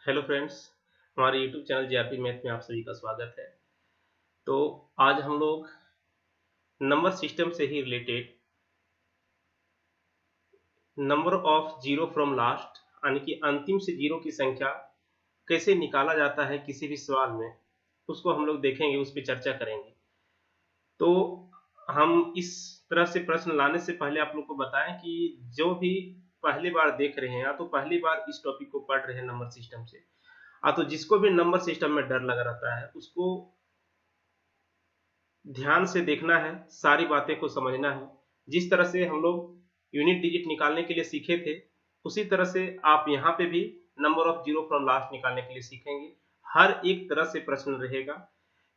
Hello friends, हमारे YouTube channel GRP math में आप सभी का स्वागत है। तो आज हम लोग नंबर सिस्टम से ही related number of zero from last यानी कि अंतिम से जीरो की संख्या कैसे निकाला जाता है किसी भी सवाल में, उसको हम लोग देखेंगे, उस पर चर्चा करेंगे। तो हम इस तरह से प्रश्न लाने से पहले आप लोग को बताएं कि जो भी पहली बार देख रहे हैं या तो पहली बार इस टॉपिक को पढ़ रहे हैं नंबर सिस्टम से, तो जिसको भी नंबर सिस्टम में डर लगा रहता है उसको ध्यान से देखना है, सारी बातें को समझना है। जिस तरह से हम लोग यूनिट डिजिट निकालने के लिए सीखे थे, उसी तरह से आप यहाँ पे भी number of zero from last निकालने के लिए सीखेंगे। हर एक तरह से प्रश्न रहेगा,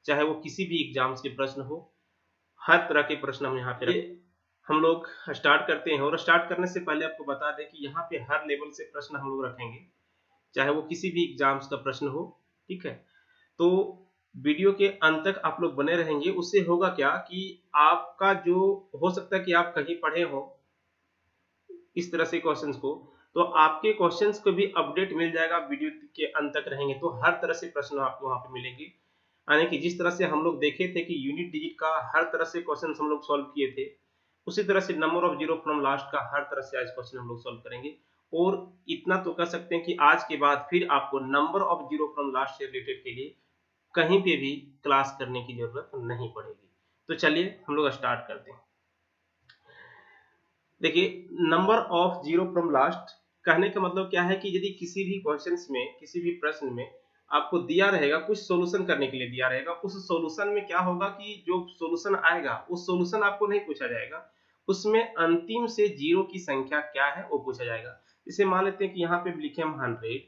चाहे वो किसी भी एग्जाम्स के प्रश्न हो, हर तरह के प्रश्न हम यहाँ पे हम लोग स्टार्ट करते हैं। और स्टार्ट करने से पहले आपको बता दें कि यहाँ पे हर लेवल से प्रश्न हम लोग रखेंगे, चाहे वो किसी भी एग्जाम्स का प्रश्न हो। ठीक है, तो वीडियो के अंत तक आप लोग बने रहेंगे। उससे होगा क्या कि आपका जो हो सकता है कि आप कहीं पढ़े हो इस तरह से क्वेश्चंस को, तो आपके क्वेश्चंस को भी अपडेट मिल जाएगा। वीडियो के अंत तक रहेंगे तो हर तरह से प्रश्न आपको वहां पे मिलेंगे। यानी कि जिस तरह से हम लोग देखे थे कि यूनिट डिजिट का हर तरह से क्वेश्चन हम लोग सॉल्व किए थे, उसी तरह से number of zero from last का हर तरह से आज क्वेश्चन हम लोग सॉल्व करेंगे। और इतना तो कह सकते हैं कि आज के बाद फिर आपको number of zero from last से रिलेटेड के लिए कहीं पे भी क्लास करने की जरूरत नहीं पड़ेगी। तो चलिए हम लोग स्टार्ट करते हैं। देखिए, number of zero from last कहने का मतलब क्या है कि यदि किसी भी क्वेश्चंस में, किसी भी प्रश्न में आपको दिया रहेगा, कुछ सॉल्यूशन करने के लिए दिया रहेगा, उस सॉल्यूशन में क्या होगा कि जो सॉल्यूशन आएगा उस सॉल्यूशन आपको नहीं पूछा जाएगा, उसमें अंतिम से जीरो की संख्या क्या है वो पूछा जाएगा। जैसे मान लेते हैं कि यहाँ पे लिखे हम 100,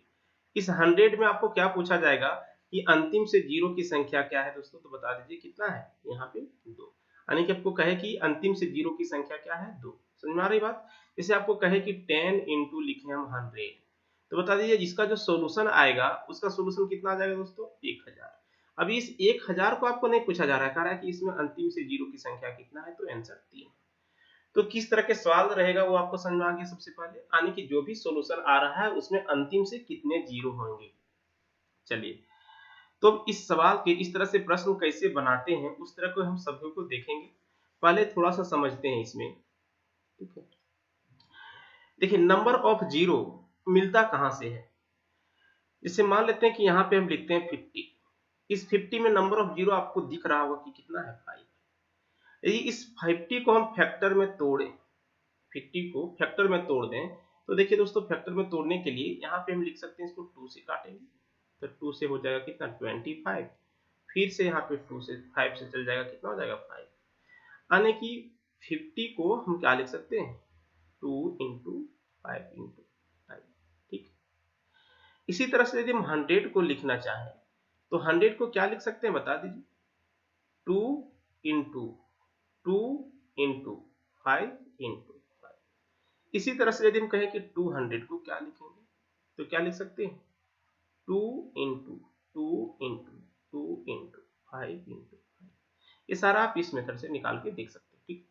इस 100 में आपको क्या पूछा जाएगा कि अंतिम से जीरो की संख्या क्या है दोस्तों, तो बता दीजिए कितना है। यहाँ पे 2, यानी कि आपको कहे कि अंतिम से जीरो की संख्या क्या है, 2। समझ में आ रही बात। जैसे आपको कहे कि 10 इंटू लिखे हम 100, तो बता दीजिए जिसका जो सोल्यूशन आएगा उसका सोल्यूशन कितना आ जाएगा दोस्तों, 1000। अभी इस 1000 को आपको नहीं पूछा जा रहा है, कह रहा है कि इसमें अंतिम से जीरो की संख्या कितना है, तो आंसर 3। तो किस तरह के सवाल रहेगा वो आपको समझ में आ गया। सबसे पहले यानी कि जो भी सोल्यूशन आ रहा है उसमें अंतिम से कितने जीरो होंगे। चलिए, तो इस सवाल के इस तरह से प्रश्न कैसे बनाते हैं उस तरह को हम सभी को देखेंगे। पहले थोड़ा सा समझते हैं इसमें। ठीक है, देखिए नंबर ऑफ जीरो मिलता कहां से है। जैसे मान लेते हैं कि यहाँ पे हम लिखते हैं 50, इस 50 में नंबर ऑफ जीरो आपको दिख रहा होगा कि कितना है, 5। यदि इस 50 को हम फैक्टर में तोड़ें, 50 को फैक्टर में तोड़ दें, तो देखिए दोस्तों फैक्टर में तोड़ने के लिए यहाँ पे हम लिख सकते हैं, इसको 2 से काटेंगे तो 2 से हो जाएगा कितना, 25। फिर से यहाँ पे 2 से 5 से चल जाएगा, कितना हो जाएगा, 5। यानी कि 50 को हम क्या लिख सकते हैं, 2 इंटू 5 इंटू 5। ठीक, इसी तरह से यदि हम 100 को लिखना चाहें तो 100 को क्या लिख सकते हैं, बता दीजिए, 2 इंटू 2 इंटू 5 इंटू 5। इसी तरह से यदि हम कहें कि 200 को क्या लिखेंगे, तो क्या लिख सकते हैं, 2 इंटू 2 इंटू 2 इंटू 5 इंटू 5। ये सारा आप इस मेथड से निकाल के देख सकते हैं। ठीक,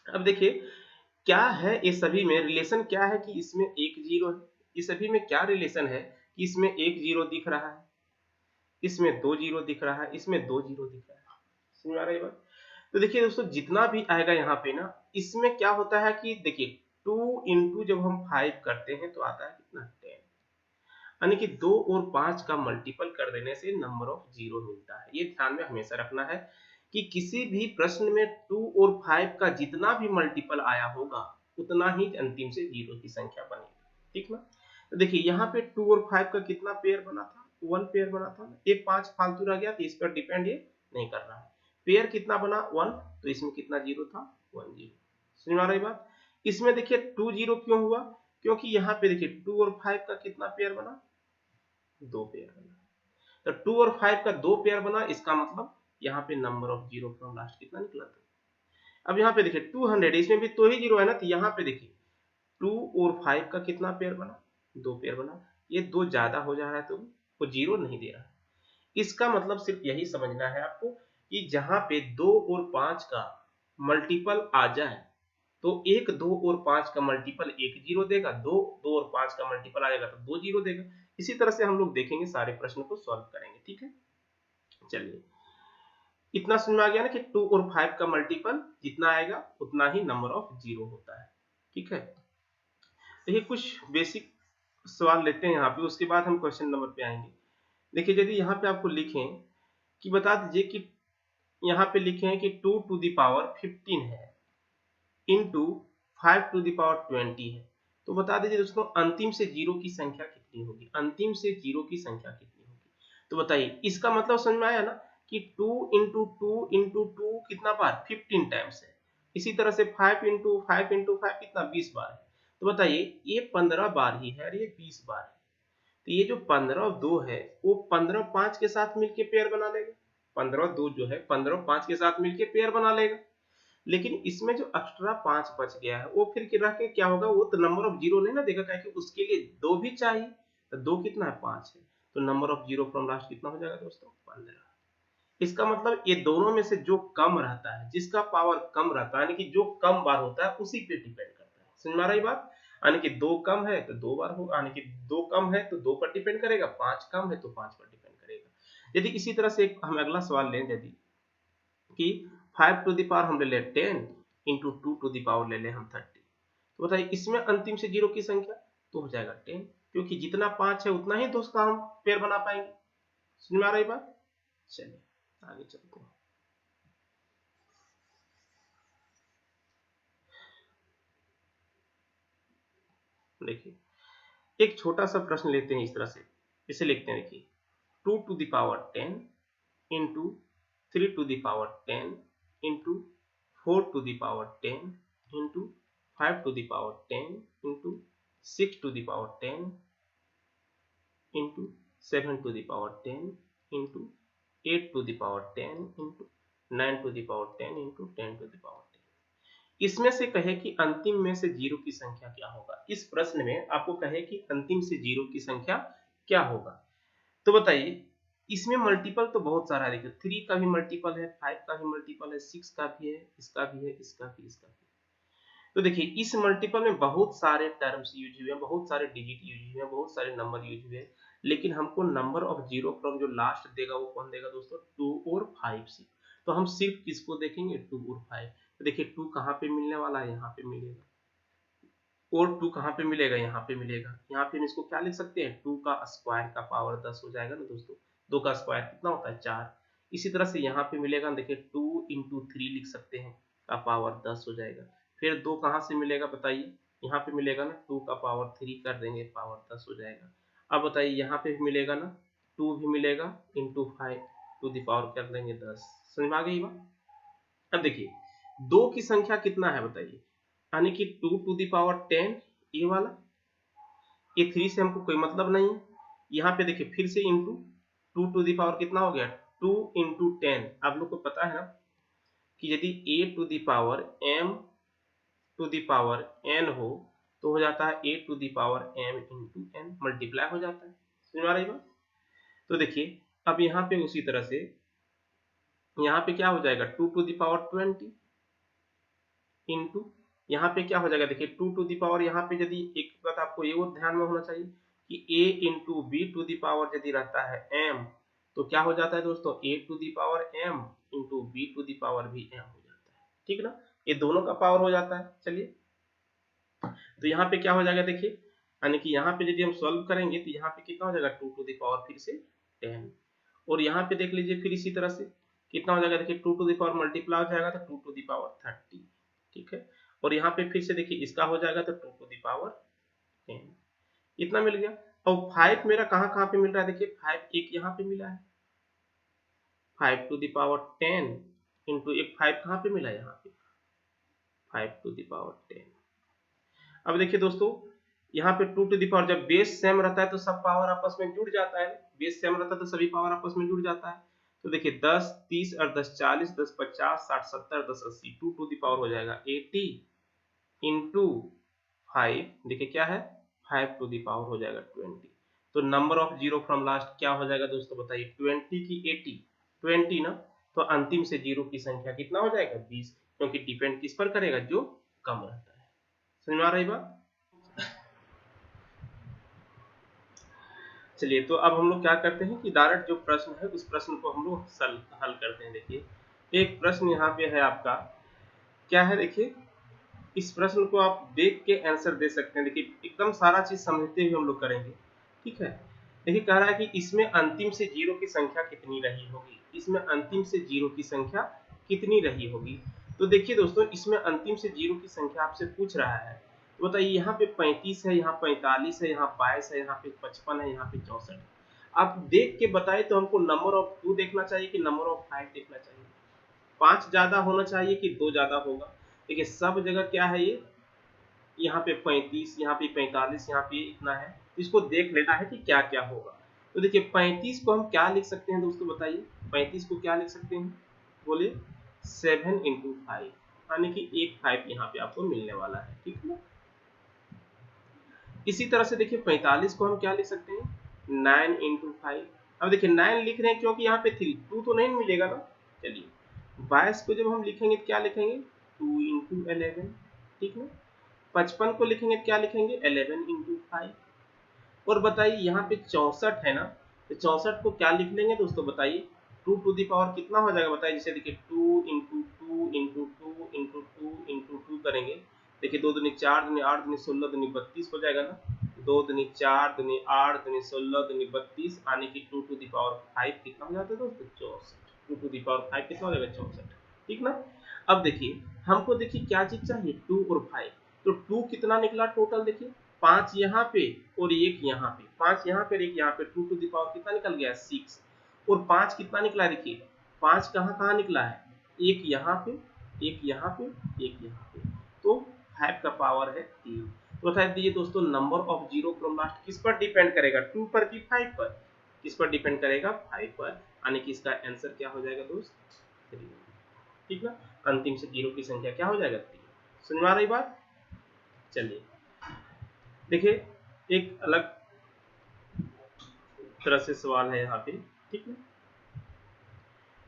अब देखिए क्या है ये सभी में रिलेशन, क्या है कि इसमें एक जीरो है, इस सभी में क्या रिलेशन है कि इसमें एक जीरो दिख रहा है, इसमें दो जीरो दिख रहा है, इसमें दो जीरो दिख रहा है। समझ में आ रही बात। तो देखिए दोस्तों जितना भी आएगा यहाँ पे ना, इसमें क्या होता है कि देखिए 2 इंटू जब हम 5 करते हैं तो आता है कितना, 10। यानी कि 2 और 5 का मल्टीपल कर देने से नंबर ऑफ जीरो मिलता है। ये ध्यान में हमेशा रखना है कि किसी भी प्रश्न में 2 और 5 का जितना भी मल्टीपल आया होगा उतना ही अंतिम से जीरो की संख्या बनेगी। ठीक ना। तो देखिए यहाँ पे 2 और 5 का कितना पेयर बना था, 1 पेयर बना था ना। एक 5 फालतू रह गया तो इस पर डिपेंड ये नहीं कर रहा है। पेयर कितना बना, 1, तो इसमें कितना जीरो था, 1 जीरो। समझ में आ रही बात। इसमें देखिए 2 जीरो क्यों हुआ, क्योंकि यहाँ पे देखिए 2 और 5 का कितना पेयर बना, 2 पेयर बना। तो 2 और 5 का 2 पेयर बना, इसका मतलब यहाँ पे number of zero from last कितना निकला था। अब यहाँ पे देखिए 200, इसमें भी तो ही जीरो है ना, तो यहाँ पे देखिए 2 और 5 का कितना पेयर बना, 2 पेयर बना। ये 2 ज्यादा हो जा रहा है तो वो जीरो नहीं दे रहा है। इसका मतलब सिर्फ यही समझना है आपको कि जहां पे 2 और 5 का मल्टीपल आ जाए तो एक 2 और 5 का मल्टीपल एक जीरो देगा, 2 2 और 5 का मल्टीपल आएगा तो 2 जीरो देगा। इसी तरह से हम लोग देखेंगे, सारे प्रश्न को सॉल्व करेंगे। ठीक है, चलिए इतना समझ में आ गया ना कि 2 और 5 का मल्टीपल जितना आएगा उतना ही नंबर ऑफ जीरो होता है। ठीक है, तो ये कुछ बेसिक सवाल लेते हैं यहाँ पे, उसके बाद हम क्वेश्चन नंबर पे आएंगे। देखिए यदि यहाँ पे आपको लिखें कि बता दीजिए कि यहाँ पे लिखे हैं कि 2 टू द पावर 15 है इंटू 5 टू द पावर 20 है, तो बता दीजिए दोस्तों अंतिम से जीरो की संख्या कितनी होगी, अंतिम से जीरो की संख्या कितनी होगी। तो बताइए, इसका मतलब समझ में आया ना कि 2 इंटू टू इंटू टू कितना बार 15 टाइम्स है, इसी तरह से 5 इंटू 5 इंटू 5 कितना 20 बार है। तो बताइए ये 15 बार ही है और ये 20 बार है, तो ये जो 15 और 2 है वो 15 और 5 के साथ मिलके पेयर बना लेगा, 15 और 2 जो है 15 और 5 के साथ मिलके पेयर बना लेगा। लेकिन इसमें जो एक्स्ट्रा 5 बच गया है वो फिर रह के क्या होगा, वो तो नंबर ऑफ जीरो नहीं ना देगा, क्या कि उसके लिए 2 भी चाहिए, तो 2 कितना है 5 है, तो number of zero from last कितना हो जाएगा दोस्तों 15। इसका मतलब ये दोनों में से जो कम रहता है, जिसका पावर कम रहता है, यानी कि जो कम बार होता है उसी पे डिपेंड करता है। समझ में आ रही बात, यानी कि 2 कम है तो 2 बार होगा, यानी कि 2 कम है तो 2 पर डिपेंड करेगा, 5 कम है तो 5 पर डिपेंड करेगा। यदि इसी तरह से हम अगला सवाल लें, यदि कि 5 टू द पावर हम ले लें 10 इंटू 2 टू द पावर ले लें हम 30, तो बताइए इसमें अंतिम से जीरो की संख्या तो हो जाएगा 10, क्योंकि जितना 5 है उतना ही दोस्त का हम पेयर बना पाएंगे। समझ में आ रही बात, चलिए आगे चलते हैं। देखिए एक छोटा सा प्रश्न लेते हैं, इस तरह से इसे लिखते हैं। देखिए 2 to the power 10 into 3 to the power 10 into 4 to the power 10 into 5 to the power 10 into 6 to the power 10 into 7 to the power 10 into 8 to the power 10 into 9 to the power 10 into 10 to the power 10। इसमें से कहे कि अंतिम में से zero की संख्या क्या होगा। इस प्रश्न में आपको कहे कि अंतिम से जीरो की संख्या क्या होगा, तो बताइए इसमें मल्टीपल तो बहुत सारा है। देखिए 3 का भी मल्टीपल है, 5 का भी मल्टीपल है, 6 का भी है, इसका भी है, इसका भी, इसका भी। तो देखिए इस मल्टीपल में बहुत सारे टर्म्स यूज हुए हैं, बहुत सारे डिजिट यूज हुए हैं, बहुत सारे नंबर यूज हुए हैं, लेकिन हमको नंबर ऑफ जीरो फ्रॉम जो लास्ट देगा वो कौन देगा दोस्तों, 2 और 5 से। तो हम सिर्फ किसको देखेंगे, 2 और 5। तो देखिए 2 कहाँ पे मिलने वाला है, यहाँ पे मिलेगा, और 2 कहाँ पे मिलेगा, यहाँ पे मिलेगा। यहाँ पे हम इसको क्या लिख सकते हैं, 2 का स्क्वायर का पावर 10 हो जाएगा ना दोस्तों, 2 का स्क्वायर कितना होता है 4। इसी तरह से यहाँ पे मिलेगा, देखिए 2 इंटू 3 लिख सकते हैं, का पावर 10 हो जाएगा। फिर 2 कहाँ से मिलेगा बताइए, यहाँ पे मिलेगा ना, 2 का पावर 3 कर देंगे, पावर 10 हो जाएगा। अब बताइए यहाँ पे भी मिलेगा ना, 2 भी मिलेगा इंटू 5 टू द पावर कर देंगे 10। समझ में आ गई बात। अब देखिए 2 की संख्या कितना है बताइए, यानी कि 2 टू द पावर 10 ये वाला, ये 3 से हमको कोई मतलब नहीं है। यहाँ पे देखिए फिर से इंटू 2 टू द पावर कितना हो गया, 2 इंटू 10। आप लोग को पता है ना कि यदि a to the power m to the power n हो तो हो जाता है a to the power m into n, multiply हो जाता है। समझ में आ रही बात। तो देखिए अब यहाँ पे उसी तरह से यहाँ पे क्या हो जाएगा, 2 टू द पावर 20 इंटू यहाँ पे क्या हो जाएगा, देखिए 2 टू द पावर, यहाँ पे यदि एक बात आपको ये वो ध्यान में होना चाहिए कि a into B to the power यदि रहता है m, तो क्या हो जाता है दोस्तों, a to the power m into B to the power भी m हो जाता है। ठीक ना, ये दोनों का पावर हो जाता है। चलिए तो यहाँ पे क्या हो जाएगा देखिए, यानी कि यहाँ पे यदि हम सॉल्व करेंगे तो यहाँ पे कितना हो जाएगा, 2 टू द पावर फिर से 10, और यहाँ पे देख लीजिए फिर इसी तरह से कितना हो जाएगा, देखिए 2 टू द पावर मल्टीप्लाई हो जाएगा तो 2 टू द पावर 30। ठीक है, और यहाँ पे फिर से देखिए इसका हो जाएगा तो 2 टू द पावर 10, इतना मिल गया। और 5 मेरा कहाँ कहाँ पे मिल रहा है, देखिए 5 एक यहाँ पे मिला है, 5 टू द पावर 10 इंटू एक 5 कहाँ पे मिला है, यहाँ पे 5 टू द पावर 10। अब देखिए दोस्तों यहाँ पे 2 टू द पावर, जब बेस सेम रहता है तो सब पावर आपस में जुड़ जाता है, बेस सेम रहता है तो सभी पावर आपस में जुड़ जाता है। तो देखिए 10 30 और 10 40, 10 50, 60 70, 10 80, 2 टू द पावर हो जाएगा 80 इंटू 5, देखिए क्या है 5 टू द पावर हो जाएगा 20। तो number of zero from last क्या हो जाएगा दोस्तों बताइए, 20 की 80, 20 ना, तो अंतिम से जीरो की संख्या कितना हो जाएगा 20, क्योंकि डिपेंड किस पर करेगा, जो कम रहता है। समझ में आ रही बात। चलिए, तो अब हम लोग क्या करते हैं कि डायरेक्ट जो प्रश्न है उस प्रश्न को हम लोग हल करते हैं। देखिए, एक प्रश्न यहाँ पे है आपका, क्या है देखिए, इस प्रश्न को आप देख के आंसर दे सकते हैं। देखिए, एकदम सारा चीज समझते हुए हम लोग करेंगे, ठीक है। देखिए, कह रहा है कि इसमें अंतिम से जीरो की संख्या कितनी रही होगी, इसमें अंतिम से जीरो की संख्या कितनी रही होगी। तो देखिए दोस्तों, इसमें अंतिम से जीरो की संख्या आपसे पूछ रहा है, तो बताइए, यहाँ पे 35 है, यहाँ 45 है, यहाँ 22 है, यहाँ पे 55 है, यहाँ पे 64 है। आप देख के बताए तो हमको नंबर ऑफ 2 देखना चाहिए कि नंबर ऑफ 5 देखना चाहिए, 5 ज्यादा होना चाहिए कि 2 ज्यादा होगा। देखिए, सब जगह क्या है, ये यहाँ पे 35, यहाँ पे 45, यहाँ पे इतना है, तो इसको देख लेना है कि क्या क्या होगा। तो देखिए, 35 को हम क्या लिख सकते हैं दोस्तों, बताइए 35 को क्या लिख सकते हैं, बोले 7 इंटू 5, यानी कि एक 5 यहाँ पे आपको मिलने वाला है, ठीक है ना। इसी तरह से देखिए, 45 को हम क्या लिख सकते हैं, 9 इंटू 5। अब देखिए, 9 लिख रहे हैं क्योंकि यहाँ पे 3, 2 तो नहीं मिलेगा ना। चलिए, 22 को जब हम लिखेंगे तो क्या लिखेंगे, 2 इंटू 11, ठीक है। 55 को लिखेंगे तो क्या लिखेंगे, 11 इंटू 5। और बताइए, यहाँ पे 64 है ना, तो 64 को क्या लिख लेंगे दोस्तों, बताइए 2 टू दी पावर कितना हो जाएगा, बताइए। जैसे देखिए, 2 इंटू 2 इंटू 2 इंटू 2 इंटू 2 करेंगे, देखिए 2 दूनी 4, दूनी 8, दूनी 16, दूनी 32 हो जाएगा ना। 2 दूनी 4, दूनी 8, दूनी 16, दूनी 32, आने की 2 टू दी पावर 5 कितना हो जाता है दोस्तों, 64। 2 टू दी पावर 5 कितना हो जाएगा, 64, ठीक ना। अब देखिए, हमको देखिए क्या चीज चाहिए, 2 और 5। तो 2 कितना निकला टोटल, देखिए 5 यहाँ पे और एक यहाँ पे, 5 यहाँ पे एक यहाँ पे, 2 टू दी पावर कितना निकल गया, 6। और 5 कितना निकला, देखिए 5 कहाँ कहाँ निकला है, एक यहाँ पे, एक यहाँ पे, एक यहाँ पे, तो 5 का पावर है 3। तो बता दीजिए दोस्तों, number of zero from last किस पर डिपेंड करेगा, 2 पर कि 5 पर, किस पर डिपेंड करेगा, 5 पर, यानी कि इसका आंसर क्या हो जाएगा दोस्त, 3, ठीक ना। अंतिम से जीरो की संख्या क्या हो जाएगा, 3। समझ में आ रही बात। चलिए, देखिए, एक अलग तरह से सवाल है यहाँ पे, ठीक है।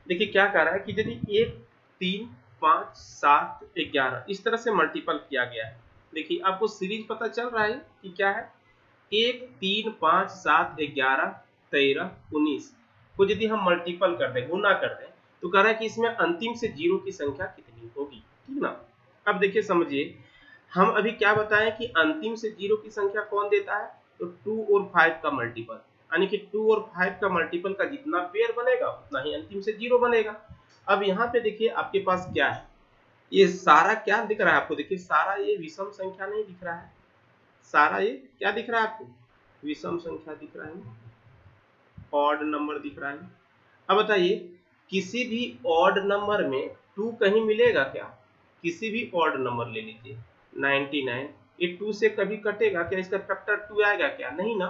देखिए, क्या कह रहा है कि यदि 1, 3, 5, 7, 11 इस तरह से मल्टीपल किया गया है। देखिए, आपको सीरीज पता चल रहा है कि क्या है, 1, 3, 5, 7, 11, 13, 19 को यदि हम मल्टीपल कर दें, गुना कर दें, तो कह रहा है कि इसमें अंतिम से जीरो की संख्या कितनी होगी, ठीक ना। अब देखिए, समझिए, हम अभी क्या बताएं कि अंतिम से जीरो की संख्या कौन देता है, तो 2 और 5 का मल्टीपल, यानी कि 2 और 5 का मल्टीपल का जितना पेयर बनेगा उतना ही अंतिम से जीरो बनेगा। अब यहाँ पे देखिए, आपके पास क्या है, ये सारा क्या दिख रहा है आपको, देखिए सारा ये विषम संख्या नहीं दिख रहा है, सारा ये क्या दिख रहा है आपको, विषम संख्या दिख रहा है, ऑड नंबर दिख रहा है। अब बताइए, किसी भी ऑड नंबर में 2 कहीं मिलेगा क्या, किसी भी ऑड नंबर ले लीजिए, 99, ये 2 से कभी कटेगा क्या, इसका फैक्टर 2 आएगा क्या, नहीं ना।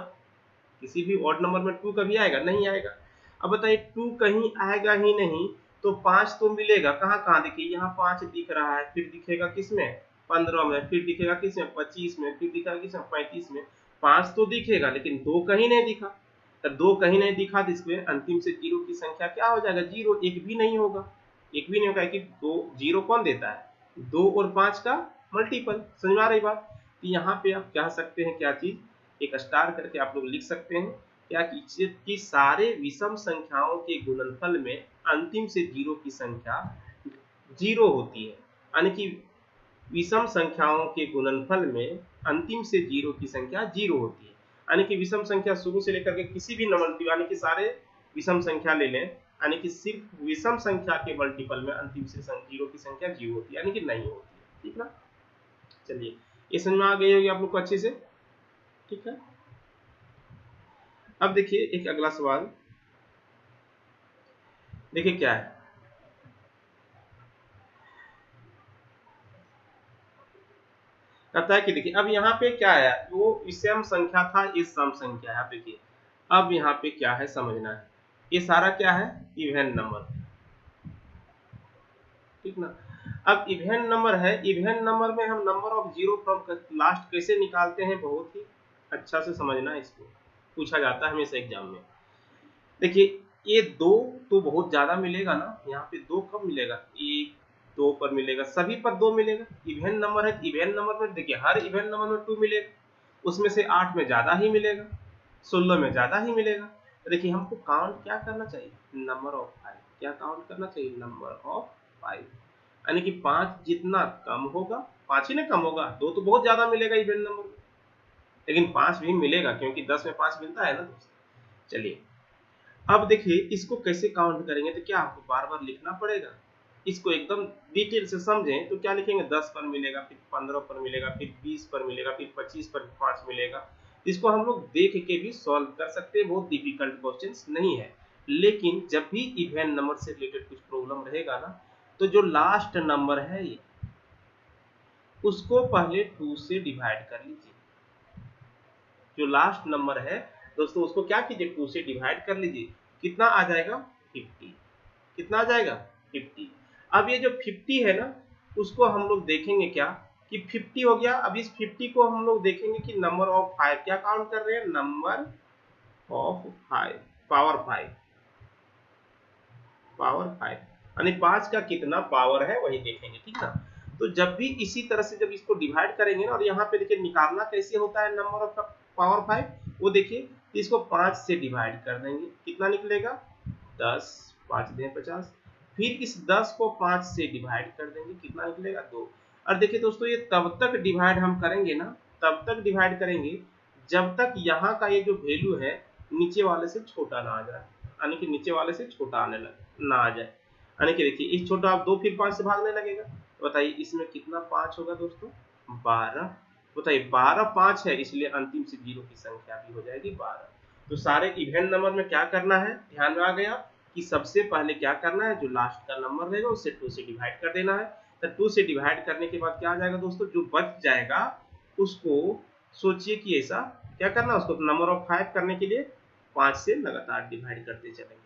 किसी भी ऑड नंबर में 2 कभी आएगा, नहीं आएगा। अब बताइए, 2 कहीं आएगा ही नहीं, तो 5 तो मिलेगा कहाँ कहाँ, देखिए यहाँ 5 दिख रहा है, फिर दिखेगा किसमें, 15 में, फिर दिखेगा किसमें, 25 में, फिर दिखेगा किसमें, 35 में। 5 तो दिखेगा, लेकिन 2 कहीं नहीं दिखा। तो 2 कहीं नहीं दिखा, तो इसमें अंतिम से जीरो की संख्या क्या हो जाएगा, जीरो, एक भी नहीं होगा, एक भी नहीं होगा, कि 2 जीरो कौन देता है, 2 और 5 का मल्टीपल। समझ में आ रही बात। तो यहाँ पे आप कह सकते हैं क्या चीज, एक स्टार करके आप लोग लिख सकते हैं क्या कि सारे विषम संख्याओं के गुणनफल में अंतिम से जीरो की संख्या जीरो होती है, यानी कि विषम संख्याओं के गुणनफल में अंतिम से जीरो की संख्या जीरो होती है, यानी कि विषम संख्या शुरू से लेकर के किसी भी नंबर, यानी कि सारे विषम संख्या ले लें, यानी कि सिर्फ विषम संख्या के मल्टीपल में अंतिम से जीरो की संख्या जीरो होती है, यानी कि नहीं होती है, ठीक ना। चलिए, ये समझ में आ गई होगी आप लोग को अच्छे से, ठीक है। अब देखिए, एक अगला सवाल, देखिए क्या है, कहता है कि देखिए, अब यहाँ पे क्या है, वो विषम संख्या था, इस सम संख्या है। अब देखिए, अब यहाँ पे क्या है समझना है, ये सारा क्या है, इवेन नंबर, ठीक ना। अब इवेन नंबर है, इवेन नंबर में हम number of zero from last कैसे निकालते हैं, बहुत ही अच्छा से समझना है, इसको पूछा जाता है हमेशा एग्जाम में। देखिए, ये 2 तो बहुत ज्यादा मिलेगा ना, यहाँ पे 2 कब मिलेगा, 1, 2 पर मिलेगा, सभी पर 2 मिलेगा। इवेन नंबर है, इवेन नंबर में देखिए हर इवेन नंबर में 2 मिलेगा, उसमें से 8 में ज्यादा ही मिलेगा, 16 में ज्यादा ही मिलेगा। तो देखिए हमको काउंट क्या करना चाहिए, नंबर ऑफ 5। क्या काउंट करना चाहिए, नंबर ऑफ 5। यानी कि 5 जितना कम होगा, 5 ही ना कम होगा, 2 तो बहुत ज्यादा मिलेगा इवन नंबर में, लेकिन 5 भी मिलेगा क्योंकि 10 में 5 मिलता है ना दोस्तों। चलिए अब देखिए इसको कैसे काउंट करेंगे, तो क्या आपको बार बार लिखना पड़ेगा, इसको एकदम डिटेल से समझें तो क्या लिखेंगे, 10 पर मिलेगा, फिर 15 पर मिलेगा, फिर 20 पर मिलेगा, फिर 25 पर 5 मिलेगा। इसको हम लोग देख के भी सॉल्व कर सकते हैं, बहुत डिफिकल्ट क्वेश्चंस नहीं है। लेकिन जब भी इवन नंबर से रिलेटेड कुछ प्रॉब्लम रहेगा ना, तो जो लास्ट नंबर है ये, उसको पहले 2 से डिवाइड कर लीजिए। जो लास्ट नंबर है दोस्तों उसको क्या कीजिए, 2 से डिवाइड कर लीजिए। कितना आ जाएगा, 50। कितना आ जाएगा, 50। अब ये जो 50 है ना, उसको हम लोग देखेंगे क्या कि 50 हो गया। अब इस 50 को हम लोग देखेंगे कि नंबर ऑफ 5, क्या काउंट कर रहे हैं, नंबर ऑफ 5, पावर 5, पावर 5, यानी 5 का कितना पावर है वही देखेंगे, ठीक ना। तो जब भी इसी तरह से जब इसको डिवाइड करेंगे ना, और यहाँ पे देखिए निकालना कैसे होता है नंबर ऑफ पावर 5, वो देखिए इसको 5 से डिवाइड कर देंगे, कितना निकलेगा, 10, 5 दें 50। फिर इस 10 को 5 से डिवाइड कर देंगे, कितना निकलेगा, 2। और देखिए दोस्तों ये तब तक डिवाइड हम करेंगे ना, तब तक डिवाइड करेंगे जब तक यहाँ का ये जो वैल्यू है नीचे वाले से छोटा ना आ जाए, यानी कि नीचे वाले से छोटा आने लगे ना आ जाए। यानी कि देखिए इस छोटा आप 2 फिर 5 से भागने लगेगा, तो बताइए इसमें कितना 5 होगा दोस्तों, 12। बताइए 12 5 है, इसलिए अंतिम से जीरो की संख्या भी हो जाएगी 12। तो सारे इवेंट नंबर में क्या करना है, ध्यान में आ गया कि सबसे पहले क्या करना है, जो लास्ट का नंबर रहेगा उससे 2 से डिवाइड कर देना है। तो 2 से डिवाइड करने के बाद क्या आ जाएगा दोस्तों, जो बच जाएगा उसको सोचिए कि ऐसा क्या करना, उसको नंबर ऑफ 5 करने के लिए 5 से लगातार डिवाइड करते चलेंगे।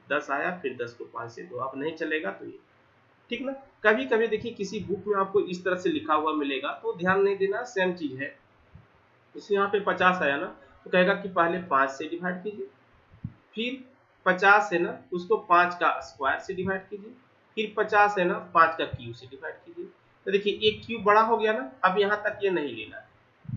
10 आया, फिर 10 को 5 से 2, अब नहीं चलेगा तो ये, ठीक ना। कभी कभी देखिए किसी बुक में आपको इस तरह से लिखा हुआ मिलेगा तो ध्यान नहीं देना, सेम चीज है। जैसे यहाँ पे 50 आया ना, तो कहेगा कि पहले 5 से डिवाइड कीजिए, फिर 50 है ना उसको 5 का स्क्वायर से डिवाइड कीजिए, फिर 50 है ना 5 का क्यूब से डिवाइड कीजिए। तो देखिए एक क्यूब बड़ा हो गया ना, अब यहाँ तक ये नहीं लेना है,